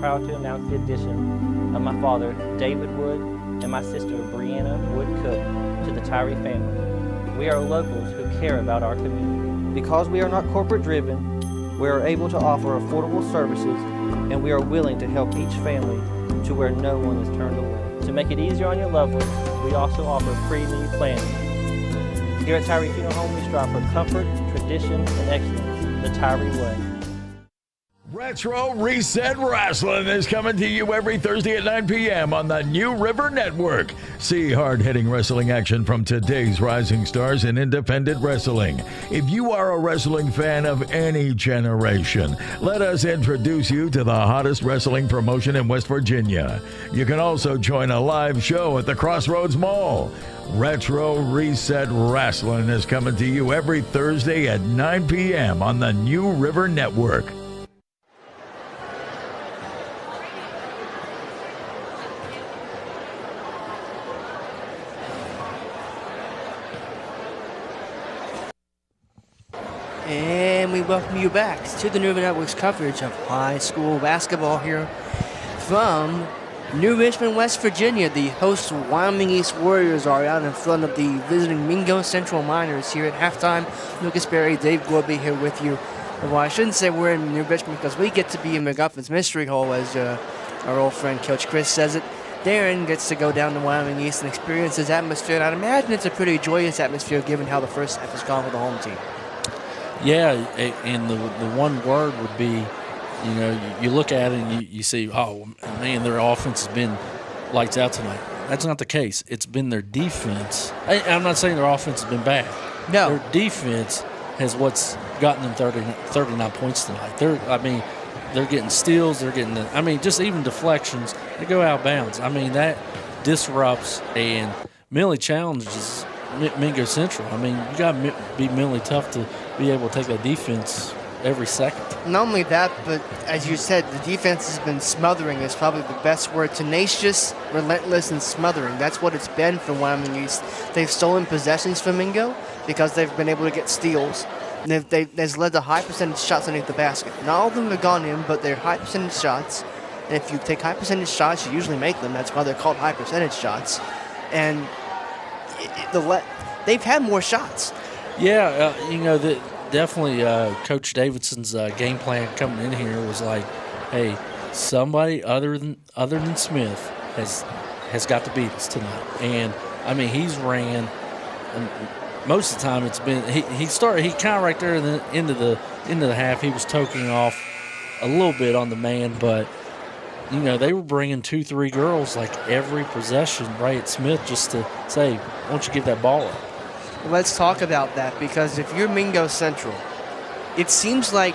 proud to announce the addition of my father, David Wood, and my sister, Brianna Wood Cook, to the Tyree family. We are locals who care about our community. Because we are not corporate driven, we are able to offer affordable services, and we are willing to help each family to where no one is turned away. To make it easier on your loved ones, we also offer pre-need planning. Here at Tyree Funeral Home, we strive for comfort, tradition, and excellence, the Tyree way. Retro Reset Wrestling is coming to you every Thursday at 9 p.m. on the New River Network. See hard-hitting wrestling action from today's rising stars in independent wrestling. If you are a wrestling fan of any generation, let us introduce you to the hottest wrestling promotion in West Virginia. You can also join a live show at the Crossroads Mall. Retro Reset Wrestling is coming to you every Thursday at 9 p.m. on the New River Network. And we welcome you back to the New River Network's coverage of high school basketball here from New Richmond, West Virginia. The host Wyoming East Warriors are out in front of the visiting Mingo Central Miners here at halftime. Lucas Berry, Dave Gorby here with you. Well, I shouldn't say we're in New Richmond because we get to be in McGuffin's Mystery Hall, as our old friend Coach Chris says it. Darren gets to go down to Wyoming East and experience his atmosphere. And I'd imagine it's a pretty joyous atmosphere given how the first half has gone for the home team. Yeah, and the one word would be, you look at it and you see, oh, man, their offense has been lights out tonight. That's not the case. It's been their defense. I'm not saying their offense has been bad. No. Their defense has what's gotten them 39 points tonight. They're getting steals. They're getting, just even deflections. They go out of bounds. That disrupts and mentally challenges Mingo Central. You got to be mentally tough to be able to take that defense every second. Not only that, but as you said, the defense has been smothering is probably the best word. Tenacious, relentless, and smothering. That's what it's been for Wyoming East. They've stolen possessions from Mingo because they've been able to get steals. And they've led to high percentage shots underneath the basket. Not all of them have gone in, but they're high percentage shots. And if you take high percentage shots, you usually make them. That's why they're called high percentage shots. And they've had more shots. Yeah, definitely Coach Davidson's game plan coming in here was like, hey, somebody other than Smith has got to beat us tonight. And he's ran. Most of the time, it's been he kind of right there in the end of the half. He was toking off a little bit on the man, but they were bringing 2-3 girls like every possession right at Smith just to say, why don't you give that ball up? Let's talk about that, because if you're Mingo Central, it seems like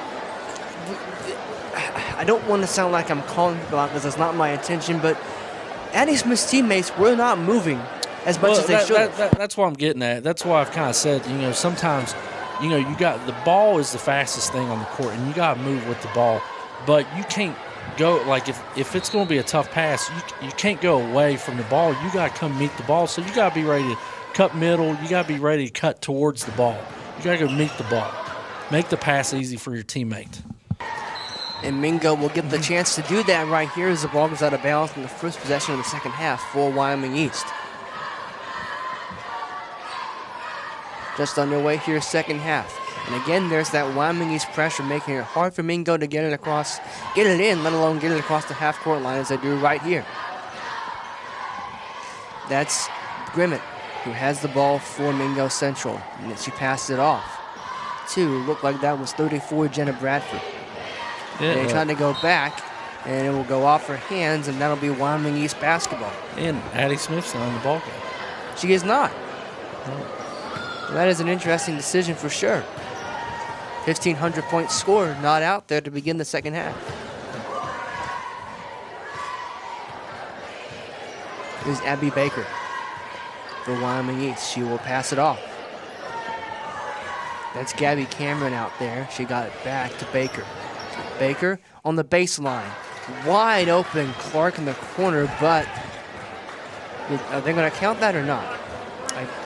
I don't want to sound like I'm calling people out because that's not my intention, but Addie Smith's teammates were not moving as much as they should. That's what I'm getting at. That's why I've kind of said, sometimes, you got the ball is the fastest thing on the court, and you got to move with the ball, but you can't go, like if it's going to be a tough pass, you can't go away from the ball. You got to come meet the ball, so you got to be ready to cut middle. You got to be ready to cut towards the ball. You got to go meet the ball. Make the pass easy for your teammate. And Mingo will get the chance to do that right here as the ball goes out of bounds in the first possession of the second half for Wyoming East. Just underway here, second half. And again, there's that Wyoming East pressure making it hard for Mingo to get it in, let alone get it across the half-court line as they do right here. That's Grimmett, who has the ball for Mingo Central. And she passed it off to, looked like that was 34, Jenna Bradford. Yeah. They're trying to go back, and it will go off her hands, and that'll be Wyoming East basketball. And Addie Smith's not on the ball game. She is not. No. That is an interesting decision for sure. 1,500 points scored, not out there to begin the second half. This is Abby Baker for Wyoming East. She will pass it off. That's Gabby Cameron out there. She got it back to Baker. Baker on the baseline. Wide open, Clark in the corner, but are they going to count that or not?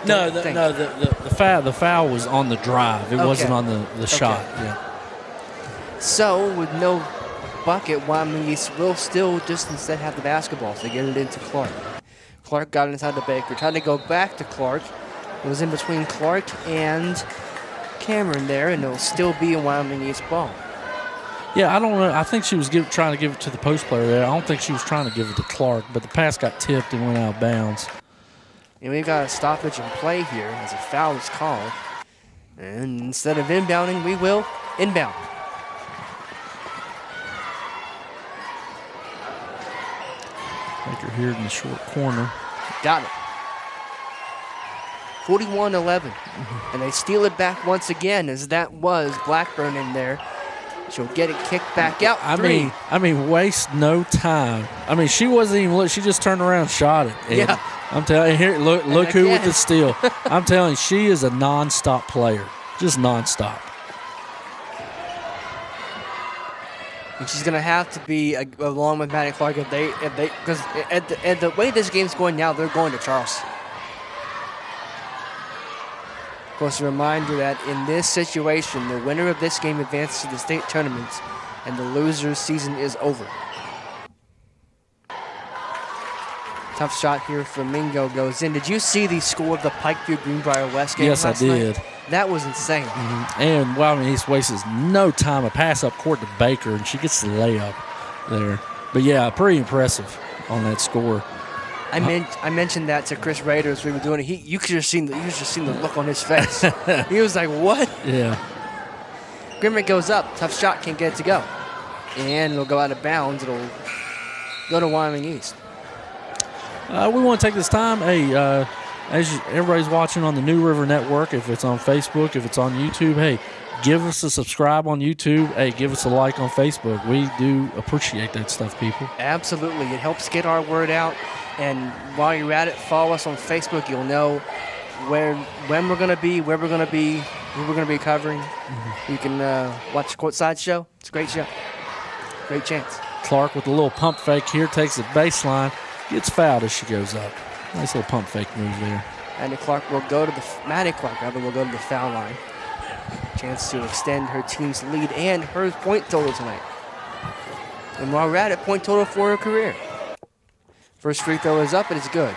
The foul was on the drive. It wasn't on the shot. Yeah. So with no bucket, Wyoming East will still just instead have the basketball, so they get it into Clark. Clark got it inside the Baker. Tried to go back to Clark. It was in between Clark and Cameron there, and it'll still be a Wyoming East ball. Yeah, I don't know. I think she was trying to give it to the post player there. I don't think she was trying to give it to Clark, but the pass got tipped and went out of bounds. And we've got a stoppage in play here as a foul is called. And instead of inbounding, we will inbound. Baker here in the short corner. Got it. 41-11. And they steal it back once again, as that was Blackburn in there. She'll get it kicked back out. I mean, waste no time. I mean, she wasn't even look. She just turned around and shot it. And yeah. I'm telling you, here, look who with the steal. I'm telling you, she is a non-stop player. Just non-stop. And she's gonna have to be along with Maddie Clark if they because at the way this game's going now, they're going to Charleston. Of course, a reminder that in this situation, the winner of this game advances to the state tournament, and the loser's season is over. Tough shot here from Mingo goes in. Did you see the score of the Pikeview Greenbrier West game Yes, last I did. night? That was insane. Mm-hmm. And Wyoming East wastes no time. A pass up court to Baker, and she gets the layup there. But yeah, pretty impressive on that score. I mentioned that to Chris Rader as we were doing it. You could have seen the look on his face. He was like, "What?" Yeah. Grimmick goes up. Tough shot, can't get it to go, and it'll go out of bounds. It'll go to Wyoming East. We want to take this time. Hey, everybody's watching on the New River Network. If it's on Facebook, if it's on YouTube, hey, give us a subscribe on YouTube. Hey, give us a like on Facebook. We do appreciate that stuff, people. Absolutely, it helps get our word out. And while you're at it, follow us on Facebook. You'll know when we're going to be, where we're going to be, who we're going to be covering. Mm-hmm. You can watch the Courtside show. It's a great show. Great chance. Clark with a little pump fake here, takes the baseline, gets fouled as she goes up. Nice little pump fake move there. Maddie Clark will go to the foul line. Chance to extend her team's lead and her point total tonight. And while we're at it, point total for her career. First free throw is up, and it's good.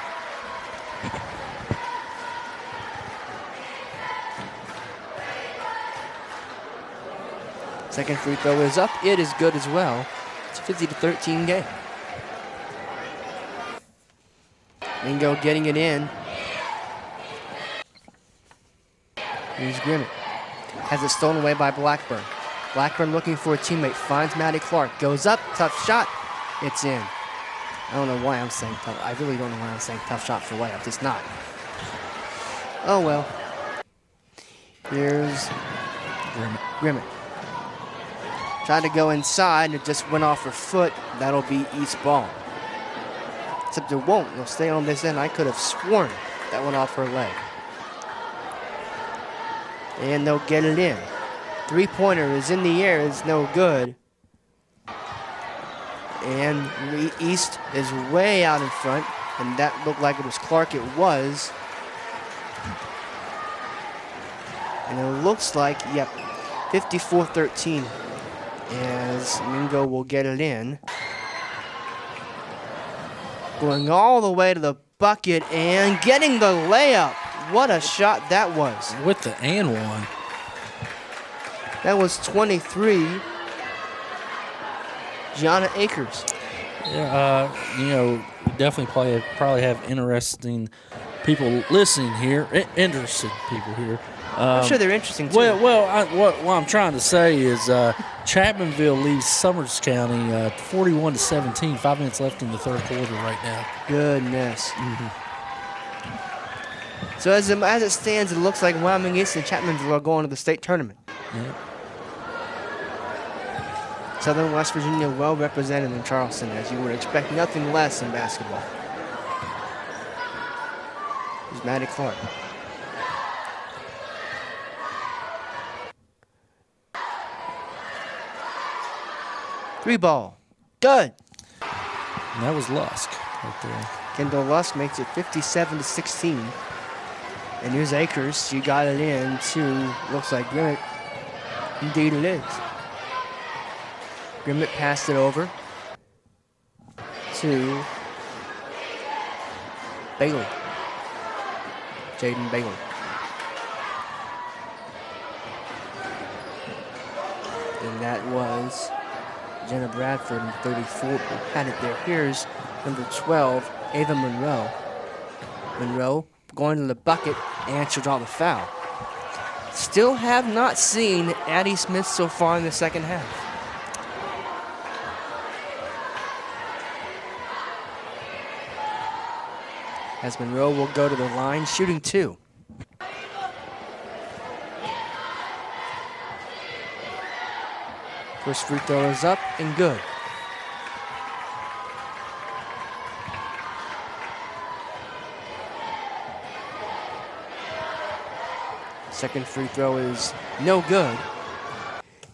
Second free throw is up. It is good as well. It's a 50-13 game. Mingo getting it in. Here's Grimmett. Has it stolen away by Blackburn. Blackburn looking for a teammate. Finds Maddie Clark. Goes up. Tough shot. It's in. I don't know why I'm saying tough. I really don't know why I'm saying tough shot for layup. It's not. Oh, well. Here's Grimmett. Tried to go inside, and it just went off her foot. That'll be East ball. Except it won't. It'll stay on this end. I could have sworn that went off her leg. And they'll get it in. Three-pointer is in the air. It's no good. And East is way out in front. And that looked like it was Clark. It was. And it looks like, yep, 54-13. As Mingo will get it in. Going all the way to the bucket and getting the layup. What a shot that was. With the and one. That was 23. Gianna Akers. Yeah, we definitely probably have interesting people listening here. Interested people here. I'm sure they're interesting too. What I'm trying to say is Chapmanville leads Summers County 41-17. 5 minutes left in the third quarter right now. Goodness. Mm-hmm. So as it stands, it looks like Wyoming East and Chapmanville are going to the state tournament. Yeah. Southern West Virginia well represented in Charleston, as you would expect nothing less in basketball. Here's Maddie Clark. Three ball. Good. And that was Lusk right there. Kendall Lusk makes it 57-16. And here's Akers. She got it in to, looks like Grimmett. Indeed it is. Grimmett passed it over to Bailey. Jaden Bailey. And that was Jenna Bradford, and 34 had it there. Here's number 12, Ava Monroe. Monroe going to the bucket, and she'll draw the foul. Still have not seen Addie Smith so far in the second half. As Monroe will go to the line, shooting 2. First free throw is up and good. Second free throw is no good.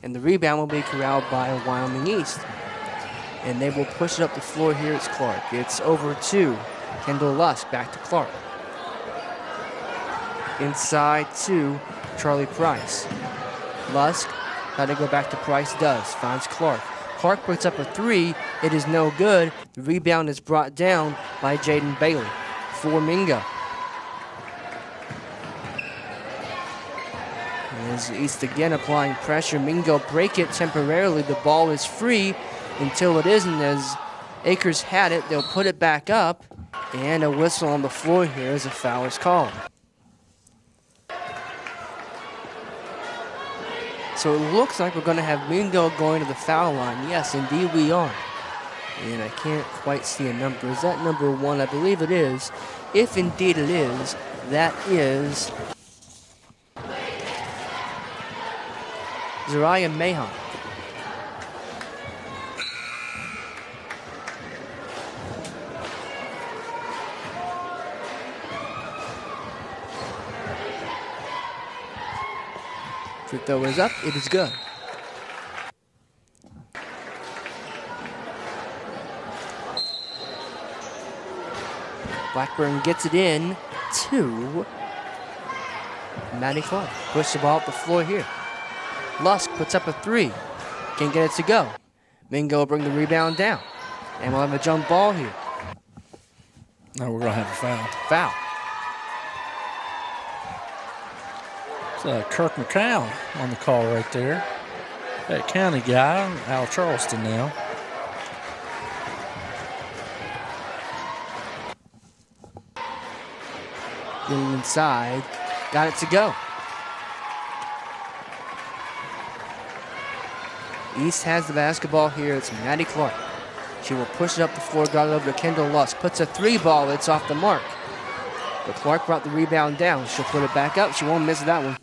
And the rebound will be corralled by Wyoming East. And they will push it up the floor here. It's Clark. It's over to Kendall Lusk, back to Clark. Inside to Charlie Price. Lusk, how to go back to Price, does. Finds Clark. Clark puts up a 3. It is no good. The rebound is brought down by Jaden Bailey for Mingo. As East again applying pressure. Mingo break it temporarily. The ball is free until it isn't, as Akers had it. They'll put it back up. And a whistle on the floor here as a foul is called. So it looks like we're going to have Mingo going to the foul line. Yes, indeed we are. And I can't quite see a number. Is that number 1? I believe it is. If indeed it is, that is Zariah Mahon. Free throw is up. It is good. Blackburn gets it in to Maddie Clark. Push the ball up the floor here. Lusk puts up a 3. Can't get it to go. Mingo will bring the rebound down. And we'll have a jump ball here. Now we're going to have a foul. Foul. It's Kirk McCown on the call right there. That county guy out of Charleston now. Getting inside. Got it to go. East has the basketball here. It's Maddie Clark. She will push it up the floor, got it over to Kendall Lusk. Puts a 3 ball. It's off the mark. But Clark brought the rebound down. She'll put it back up. She won't miss that one.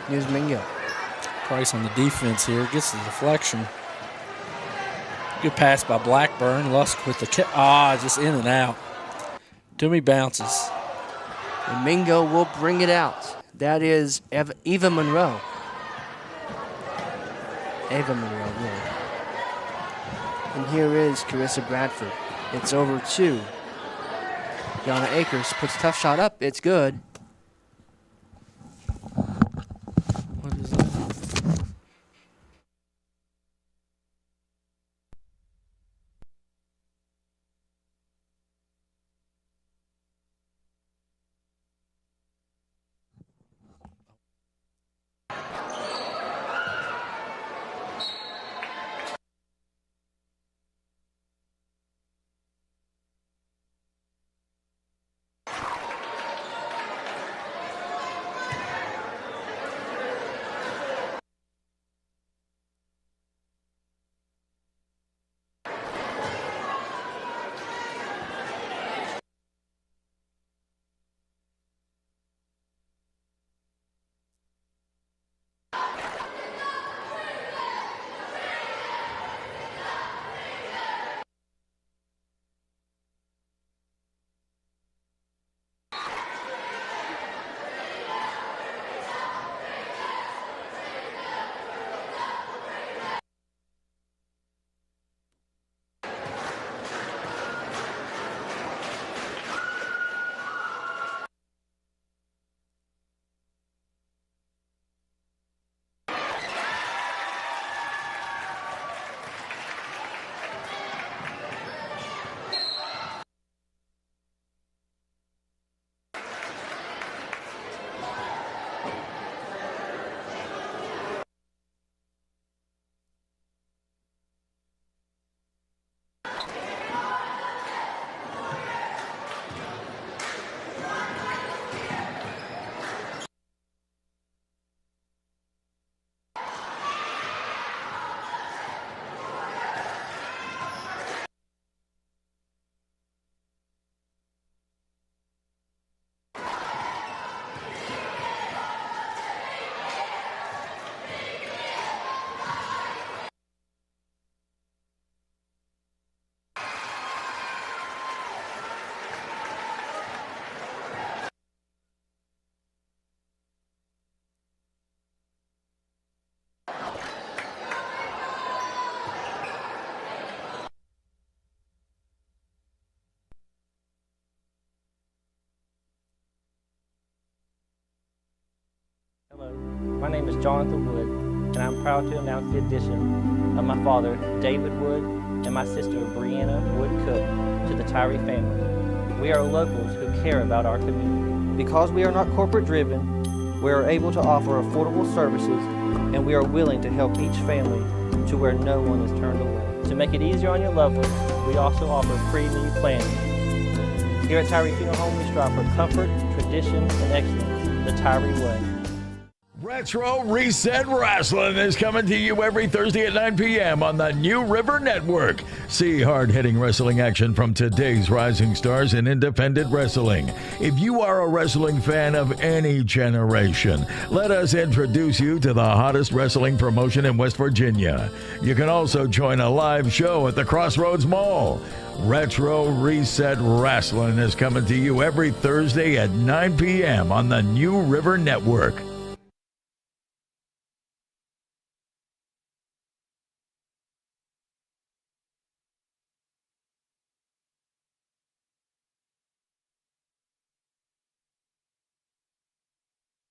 Here's Mingo. Price on the defense here. Gets the deflection. Good pass by Blackburn. Lusk with the just in and out. Too many bounces. And Mingo will bring it out. That is Eva Monroe. Eva Monroe, yeah. And here is Carissa Bradford. It's over to Yana Akers. Puts a tough shot up. It's good. What is that? name is Jonathan Wood, and I'm proud to announce the addition of my father, David Wood, and my sister, Brianna Wood Cook, to the Tyree family. We are locals who care about our community. Because we are not corporate driven, we are able to offer affordable services, and we are willing to help each family to where no one is turned away. To make it easier on your loved ones, we also offer free need planning. Here at Tyree Funeral Home, we strive for comfort, tradition, and excellence, the Tyree way. Retro Reset Wrestling is coming to you every Thursday at 9 p.m. on the New River Network. See hard-hitting wrestling action from today's rising stars in independent wrestling. If you are a wrestling fan of any generation, let us introduce you to the hottest wrestling promotion in West Virginia. You can also join a live show at the Crossroads Mall. Retro Reset Wrestling is coming to you every Thursday at 9 p.m. on the New River Network.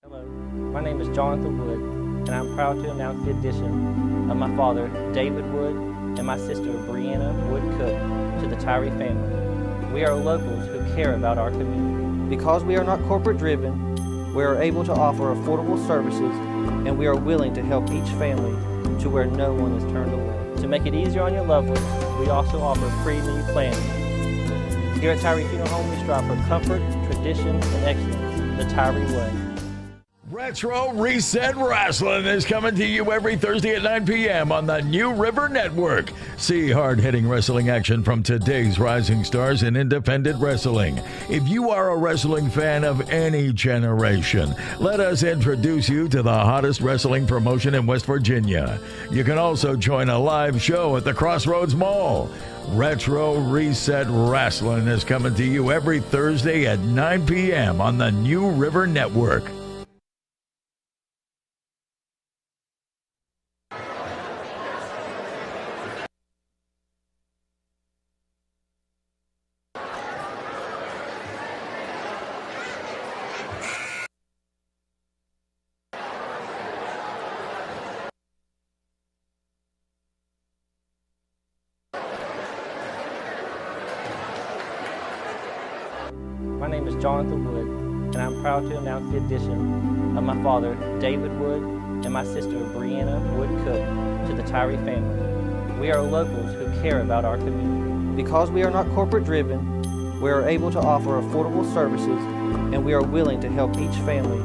Hello, my name is Jonathan Wood, and I'm proud to announce the addition of my father, David Wood, and my sister, Brianna Wood Cook, to the Tyree family. We are locals who care about our community. Because we are not corporate driven, we are able to offer affordable services, and we are willing to help each family to where no one is turned away. To make it easier on your loved ones, we also offer free need planning. Here at Tyree Funeral Home, we strive for comfort, tradition, and excellence, the Tyree way. Retro Reset Wrestling is coming to you every Thursday at 9 p.m. on the New River Network. See hard-hitting wrestling action from today's rising stars in independent wrestling. If you are a wrestling fan of any generation, let us introduce you to the hottest wrestling promotion in West Virginia. You can also join a live show at the Crossroads Mall. Retro Reset Wrestling is coming to you every Thursday at 9 p.m. on the New River Network. My name is Jonathan Wood, and I'm proud to announce the addition of my father, David Wood, and my sister, Brianna Wood Cook, to the Tyree family. We are locals who care about our community. Because we are not corporate driven, we are able to offer affordable services, and we are willing to help each family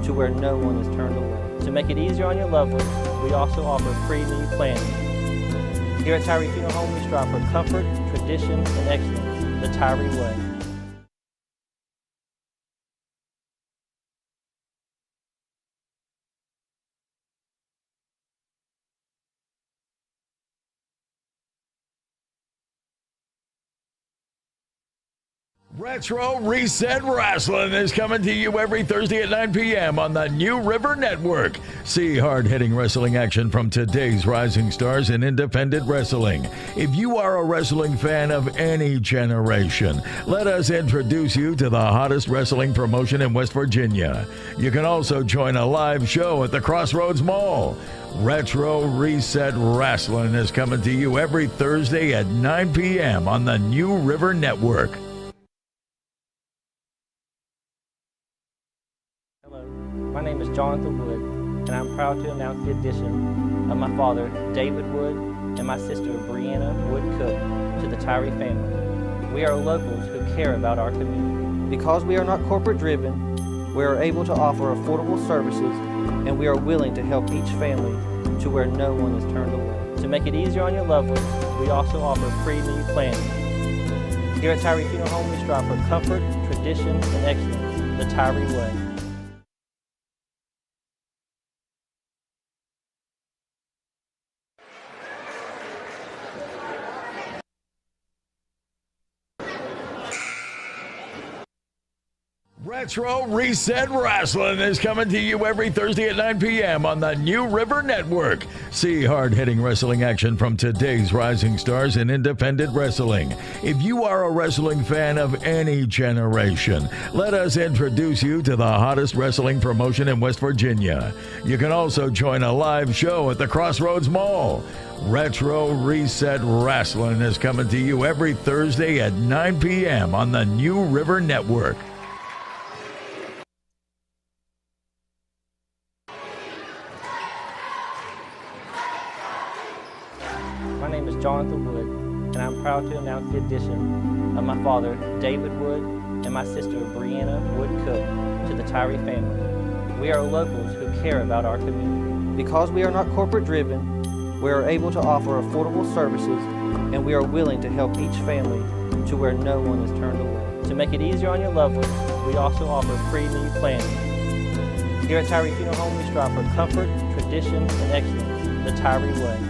to where no one is turned away. To make it easier on your loved ones, we also offer free need planning. Here at Tyree Funeral Home, we strive for comfort, tradition, and excellence, the Tyree way. Retro Reset Wrestling is coming to you every Thursday at 9 p.m. on the New River Network. See hard-hitting wrestling action from today's rising stars in independent wrestling. If you are a wrestling fan of any generation, let us introduce you to the hottest wrestling promotion in West Virginia. You can also join a live show at the Crossroads Mall. Retro Reset Wrestling is coming to you every Thursday at 9 p.m. on the New River Network. Hello, my name is Jonathan Wood, and I'm proud to announce the addition of my father, David Wood, and my sister, Brianna Wood Cook, to the Tyree family. We are locals who care about our community. Because we are not corporate driven, we are able to offer affordable services, and we are willing to help each family to where no one is turned away. To make it easier on your loved ones, we also offer free need planning. Here at Tyree Funeral Home, we strive for comfort, tradition, and excellence, the Tyree way. Retro Reset Wrestling is coming to you every Thursday at 9 p.m. on the New River Network. See hard-hitting wrestling action from today's rising stars in independent wrestling. If you are a wrestling fan of any generation, let us introduce you to the hottest wrestling promotion in West Virginia. You can also join a live show at the Crossroads Mall. Retro Reset Wrestling is coming to you every Thursday at 9 p.m. on the New River Network. My name is Jonathan Wood, and I'm proud to announce the addition of my father, David Wood, and my sister, Brianna Wood Cook, to the Tyree family. We are locals who care about our community. Because we are not corporate driven, we are able to offer affordable services, and we are willing to help each family to where no one is turned away. To make it easier on your loved ones, we also offer free need planning. Here at Tyree Funeral Home, we strive for comfort, tradition, and excellence, the Tyree way.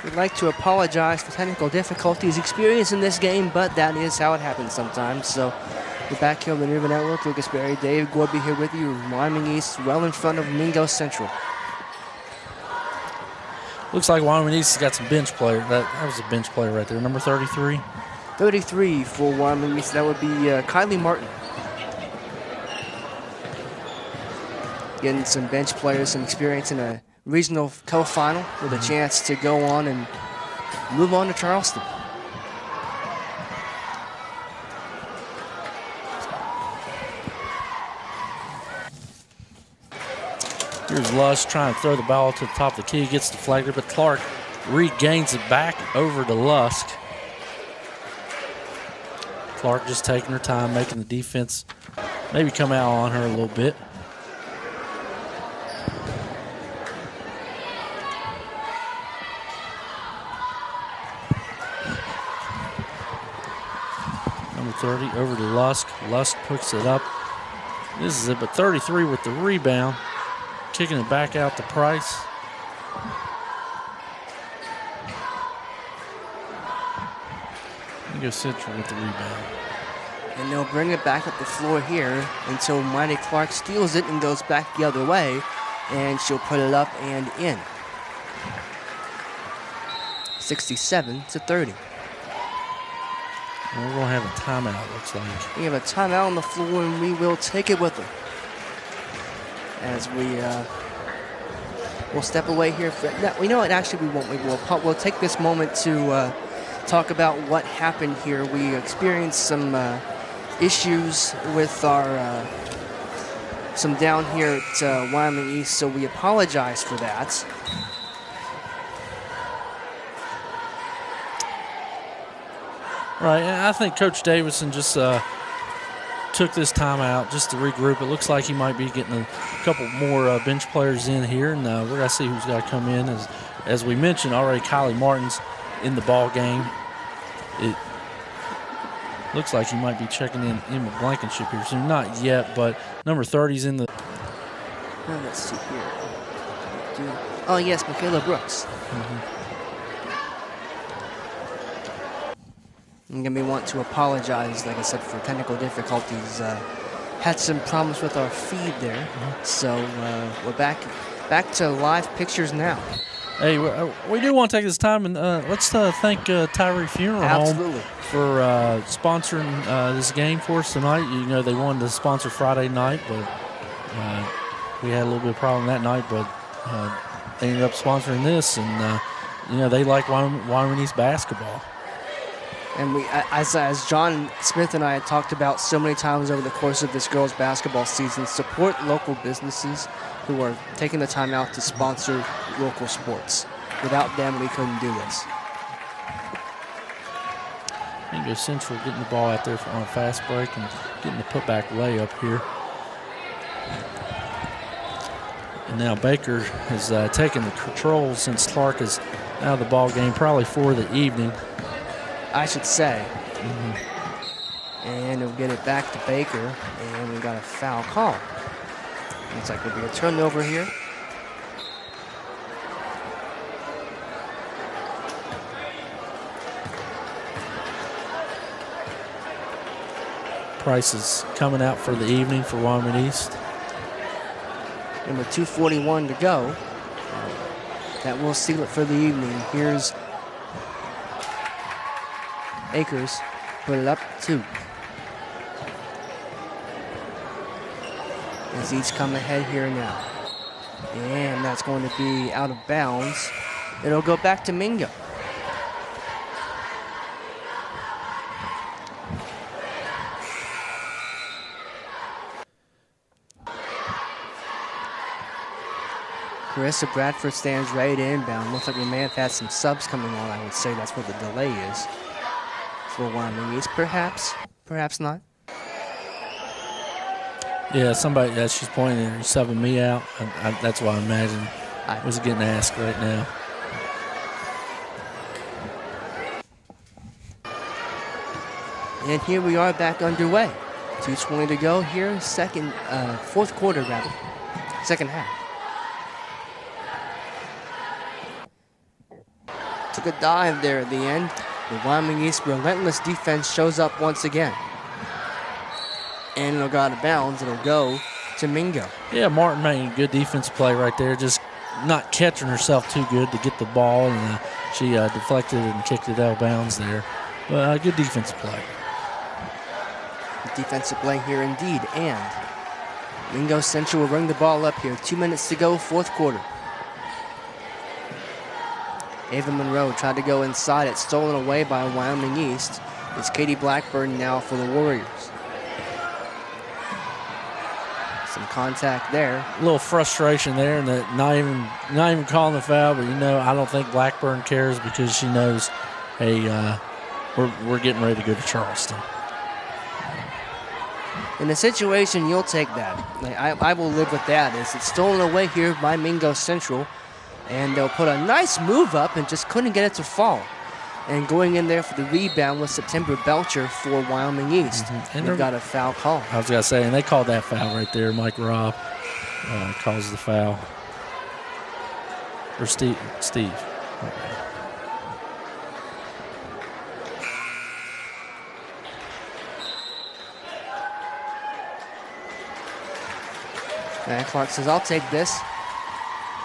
We'd like to apologize for technical difficulties experienced in this game, but that is how it happens sometimes. So we're back here on the New River Network. Lucas Berry, Dave Gorby here with you. Wyoming East, well in front of Mingo Central. Looks like Wyoming East has got some bench player. That was a bench player right there, number 33. 33 for Wyoming East. That would be Kylie Martin. Getting some bench players, some experience in a regional co-final with a chance to go on and move on to Charleston. Here's Lush trying to throw the ball to the top of the key, gets deflected, but Clark regains it back over to Lusk. Clark just taking her time, making the defense maybe come out on her a little bit. Number 30 over to Lusk. Lusk picks it up. This is it, but 33 with the rebound. Kicking it back out to Price. Mingo Central with the rebound. And they'll bring it back up the floor here until Mighty Clark steals it and goes back the other way. And she'll put it up and in. 67-30. And we're going to have a timeout, looks like. We have a timeout on the floor, and we will take it with her. As we'll step away here. You know what? Actually, we won't. We'll take this moment to talk about what happened here. We experienced some issues with our some down here at Wyoming East, so we apologize for that. Right, and I think Coach Davidson just took this time out just to regroup. It looks like he might be getting a couple more bench players in here, and we're going to see who's got to come in. As we mentioned already, Kylie Martin's in the ball game. It looks like he might be checking in with Blankenship here soon. Not yet, but number 30's in the... Now let's see here. Oh, yes, Michaela Brooks. I'm going to want to apologize, like I said, for technical difficulties had some problems with our feed there. So we're back to live pictures now. Hey, we do want to take this time and let's thank Tyree Funeral Absolutely. Home for sponsoring this game for us tonight. You know, they wanted to sponsor Friday night, but we had a little bit of problem that night, but they ended up sponsoring this, and you know, they like Wyoming East basketball. And we, as John Smith and I had talked about so many times over the course of this girls' basketball season, support local businesses who are taking the time out to sponsor local sports. Without them, we couldn't do this. Mingo Central getting the ball out there on a fast break and getting the putback layup here. And now Baker has taken the control since Clark is out of the ball game, probably for the evening. I should say. And we'll get it back to Baker, and we got a foul call. Looks like there'll be a turnover here. Price is coming out for the evening for Wyoming East. And with 2:41 to go, that will seal it for the evening. Here's Akers, put it up 2. As East come ahead here now. And that's going to be out of bounds. It'll go back to Mingo. Carissa Bradford stands ready to inbound. Looks like we may have had some subs coming on. I would say that's what the delay is. For Wyoming East, perhaps. Perhaps not. Yeah, somebody, she's pointing and subbing me out. That's why I imagine I was getting asked right now. And here we are back underway. 2:20 to go here, fourth quarter rather, second half. Took a dive there at the end. The Wyoming East relentless defense shows up once again. And it'll go out of bounds. It'll go to Mingo. Yeah, Martin made a good defense play right there. Just not catching herself too good to get the ball, and she deflected and kicked it out of bounds there. But good defensive play. Defensive play here indeed. And Mingo Central will bring the ball up here. 2 minutes to go, fourth quarter. Ava Monroe tried to go inside. It's stolen away by Wyoming East. It's Katie Blackburn now for the Warriors. Some contact there. A little frustration there, and that not even calling the foul. But you know, I don't think Blackburn cares because she knows, hey, we're getting ready to go to Charleston. In a situation, you'll take that. I will live with that. It's stolen away here by Mingo Central. And they'll put a nice move up and just couldn't get it to fall. And going in there for the rebound was September Belcher for Wyoming East. And they've got a foul call. I was going to say, and they called that foul right there. Mike Robb calls the foul. Or Steve. And Clark says, I'll take this.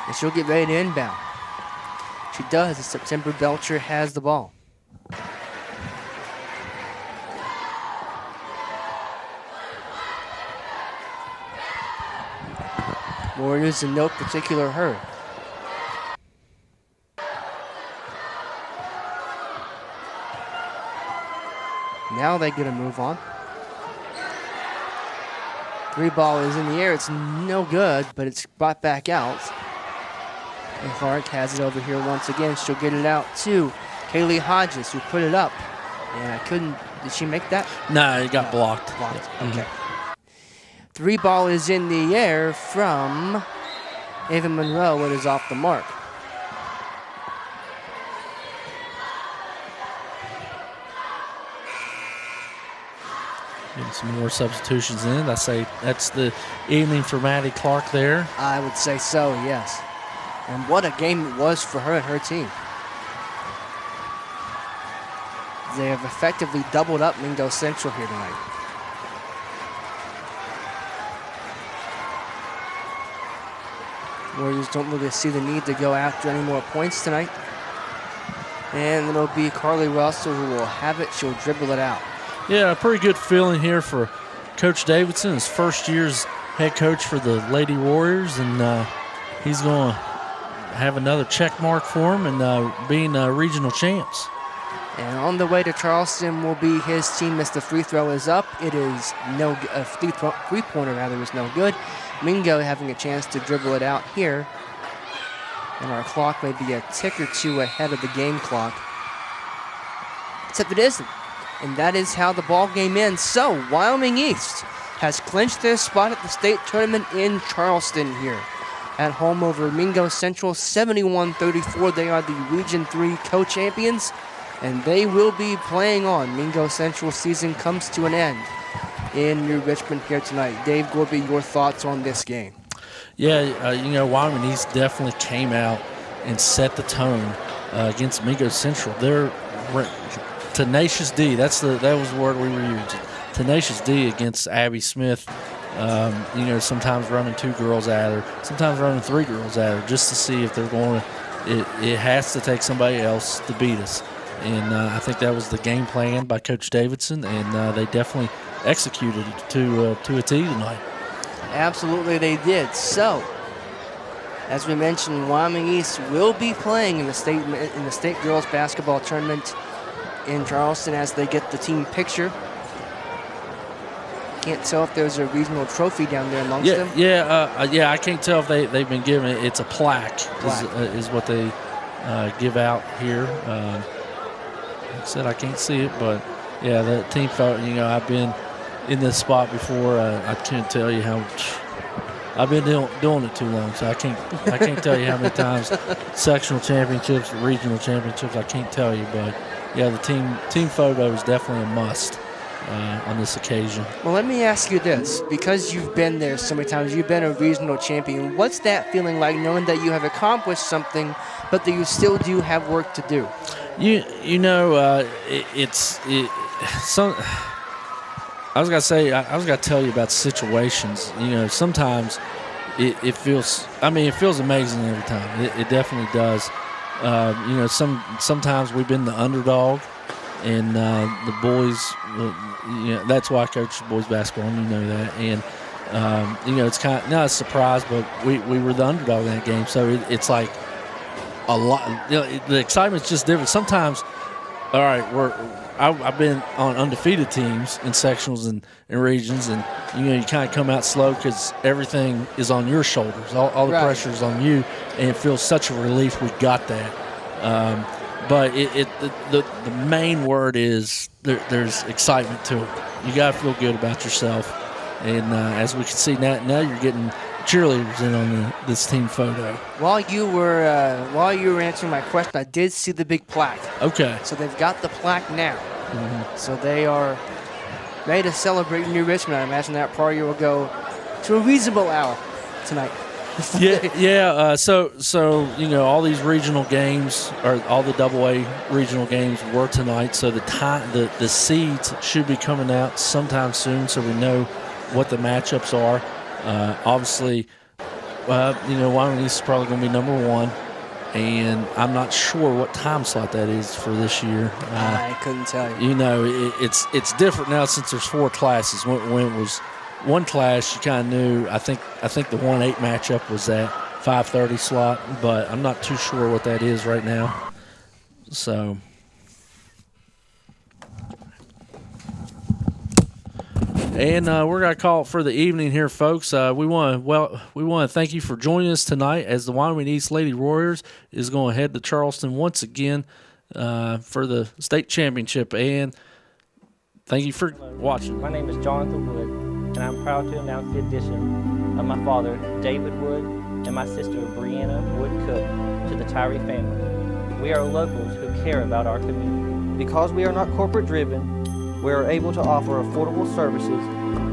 And she'll get ready to inbound. She does, as September Belcher has the ball. Warriors in no particular hurry. Now they get a move on. 3 ball is in the air. It's no good, but it's brought back out. And Clark has it over here once again. She'll get it out to Kaylee Hodges, who put it up. And I couldn't, did she make that? No, it got blocked. Blocked, okay. 3 ball is in the air from Ava Monroe. It is off the mark. Getting some more substitutions in. I say that's the evening for Maddie Clark there. I would say so, yes. And what a game it was for her and her team. They have effectively doubled up Mingo Central here tonight. Warriors don't really see the need to go after any more points tonight. And it'll be Carly Russell who will have it. She'll dribble it out. Yeah, a pretty good feeling here for Coach Davidson, his first year's head coach for the Lady Warriors, and he's going to have another check mark for him and being regional champs. And on the way to Charleston will be his team as the free throw is up. It is no three-pointer rather is no good. Mingo having a chance to dribble it out here. And our clock may be a tick or two ahead of the game clock. Except it isn't. And that is how the ball game ends. So Wyoming East has clinched their spot at the state tournament in Charleston here. At home over Mingo Central, 71-34. They are the Region 3 co-champions, and they will be playing on. Mingo Central season comes to an end in New Richmond here tonight. Dave Gorby, your thoughts on this game? Yeah, Wyoming East definitely came out and set the tone against Mingo Central. They're tenacious D. That was the word we were using. Tenacious D against Abby Smith. Sometimes running 2 girls at her, sometimes running 3 girls at her, just to see if they're going to. It has to take somebody else to beat us, and I think that was the game plan by Coach Davidson, and they definitely executed it to a T tonight. Absolutely, they did. So, as we mentioned, Wyoming East will be playing in the state girls basketball tournament in Charleston as they get the team picture. Can't tell if there's a regional trophy down there amongst them. I can't tell if they've been given it. It's a plaque. Is what they give out here. Like I said, I can't see it, but yeah, the team photo. I've been in this spot before. I can't tell you how much. I've been doing it too long, so I can't tell you how many times sectional championships, regional championships. I can't tell you, but yeah, the team photo is definitely a must on this occasion. Well, let me ask you this, because you've been there so many times, you've been a regional champion. What's that feeling like, knowing that you have accomplished something, but that you still do have work to do? I was gonna tell you about situations. Sometimes it feels amazing every time. It definitely does. Sometimes we've been the underdog, and the boys. That's why I coach boys basketball, and you know that. And it's kind of not a surprise, but we were the underdog in that game, so it's like a lot. The excitement's just different. Sometimes, all right, I've been on undefeated teams in sectionals and regions, and you kind of come out slow because everything is on your shoulders. All the pressure is on you, and it feels such a relief we got that. But the main word is there's excitement to it. You got to feel good about yourself, and as we can see now you're getting cheerleaders in on this team photo. While you were answering my question, I did see the big plaque. Okay. So they've got the plaque now. Mm-hmm. So they are ready to celebrate New Richmond. I imagine that party will go to a reasonable hour tonight. So all these regional games, or all the AA regional games, were tonight. So the seeds should be coming out sometime soon, so we know what the matchups are. Obviously, Wyoming East is probably going to be number 1, and I'm not sure what time slot that is for this year. I couldn't tell you. It's different now since there's 4 classes. When it was one class, you kind of knew. I think the 1-8 matchup was that 5:30 slot, but I'm not too sure what that is right now. So. And we're going to call it for the evening here, folks. We want to thank you for joining us tonight as the Wyoming East Lady Warriors is going to head to Charleston once again for the state championship. And thank you for watching. My name is Jonathan Wood, and I'm proud to announce the addition of my father, David Wood, and my sister, Brianna Wood Cook, to the Tyree family. We are locals who care about our community. Because we are not corporate-driven, we are able to offer affordable services,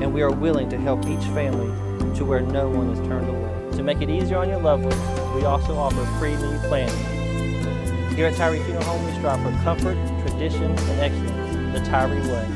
and we are willing to help each family to where no one is turned away. To make it easier on your loved ones, we also offer pre-need planning. Here at Tyree Funeral Home, we strive for comfort, tradition, and excellence, the Tyree way.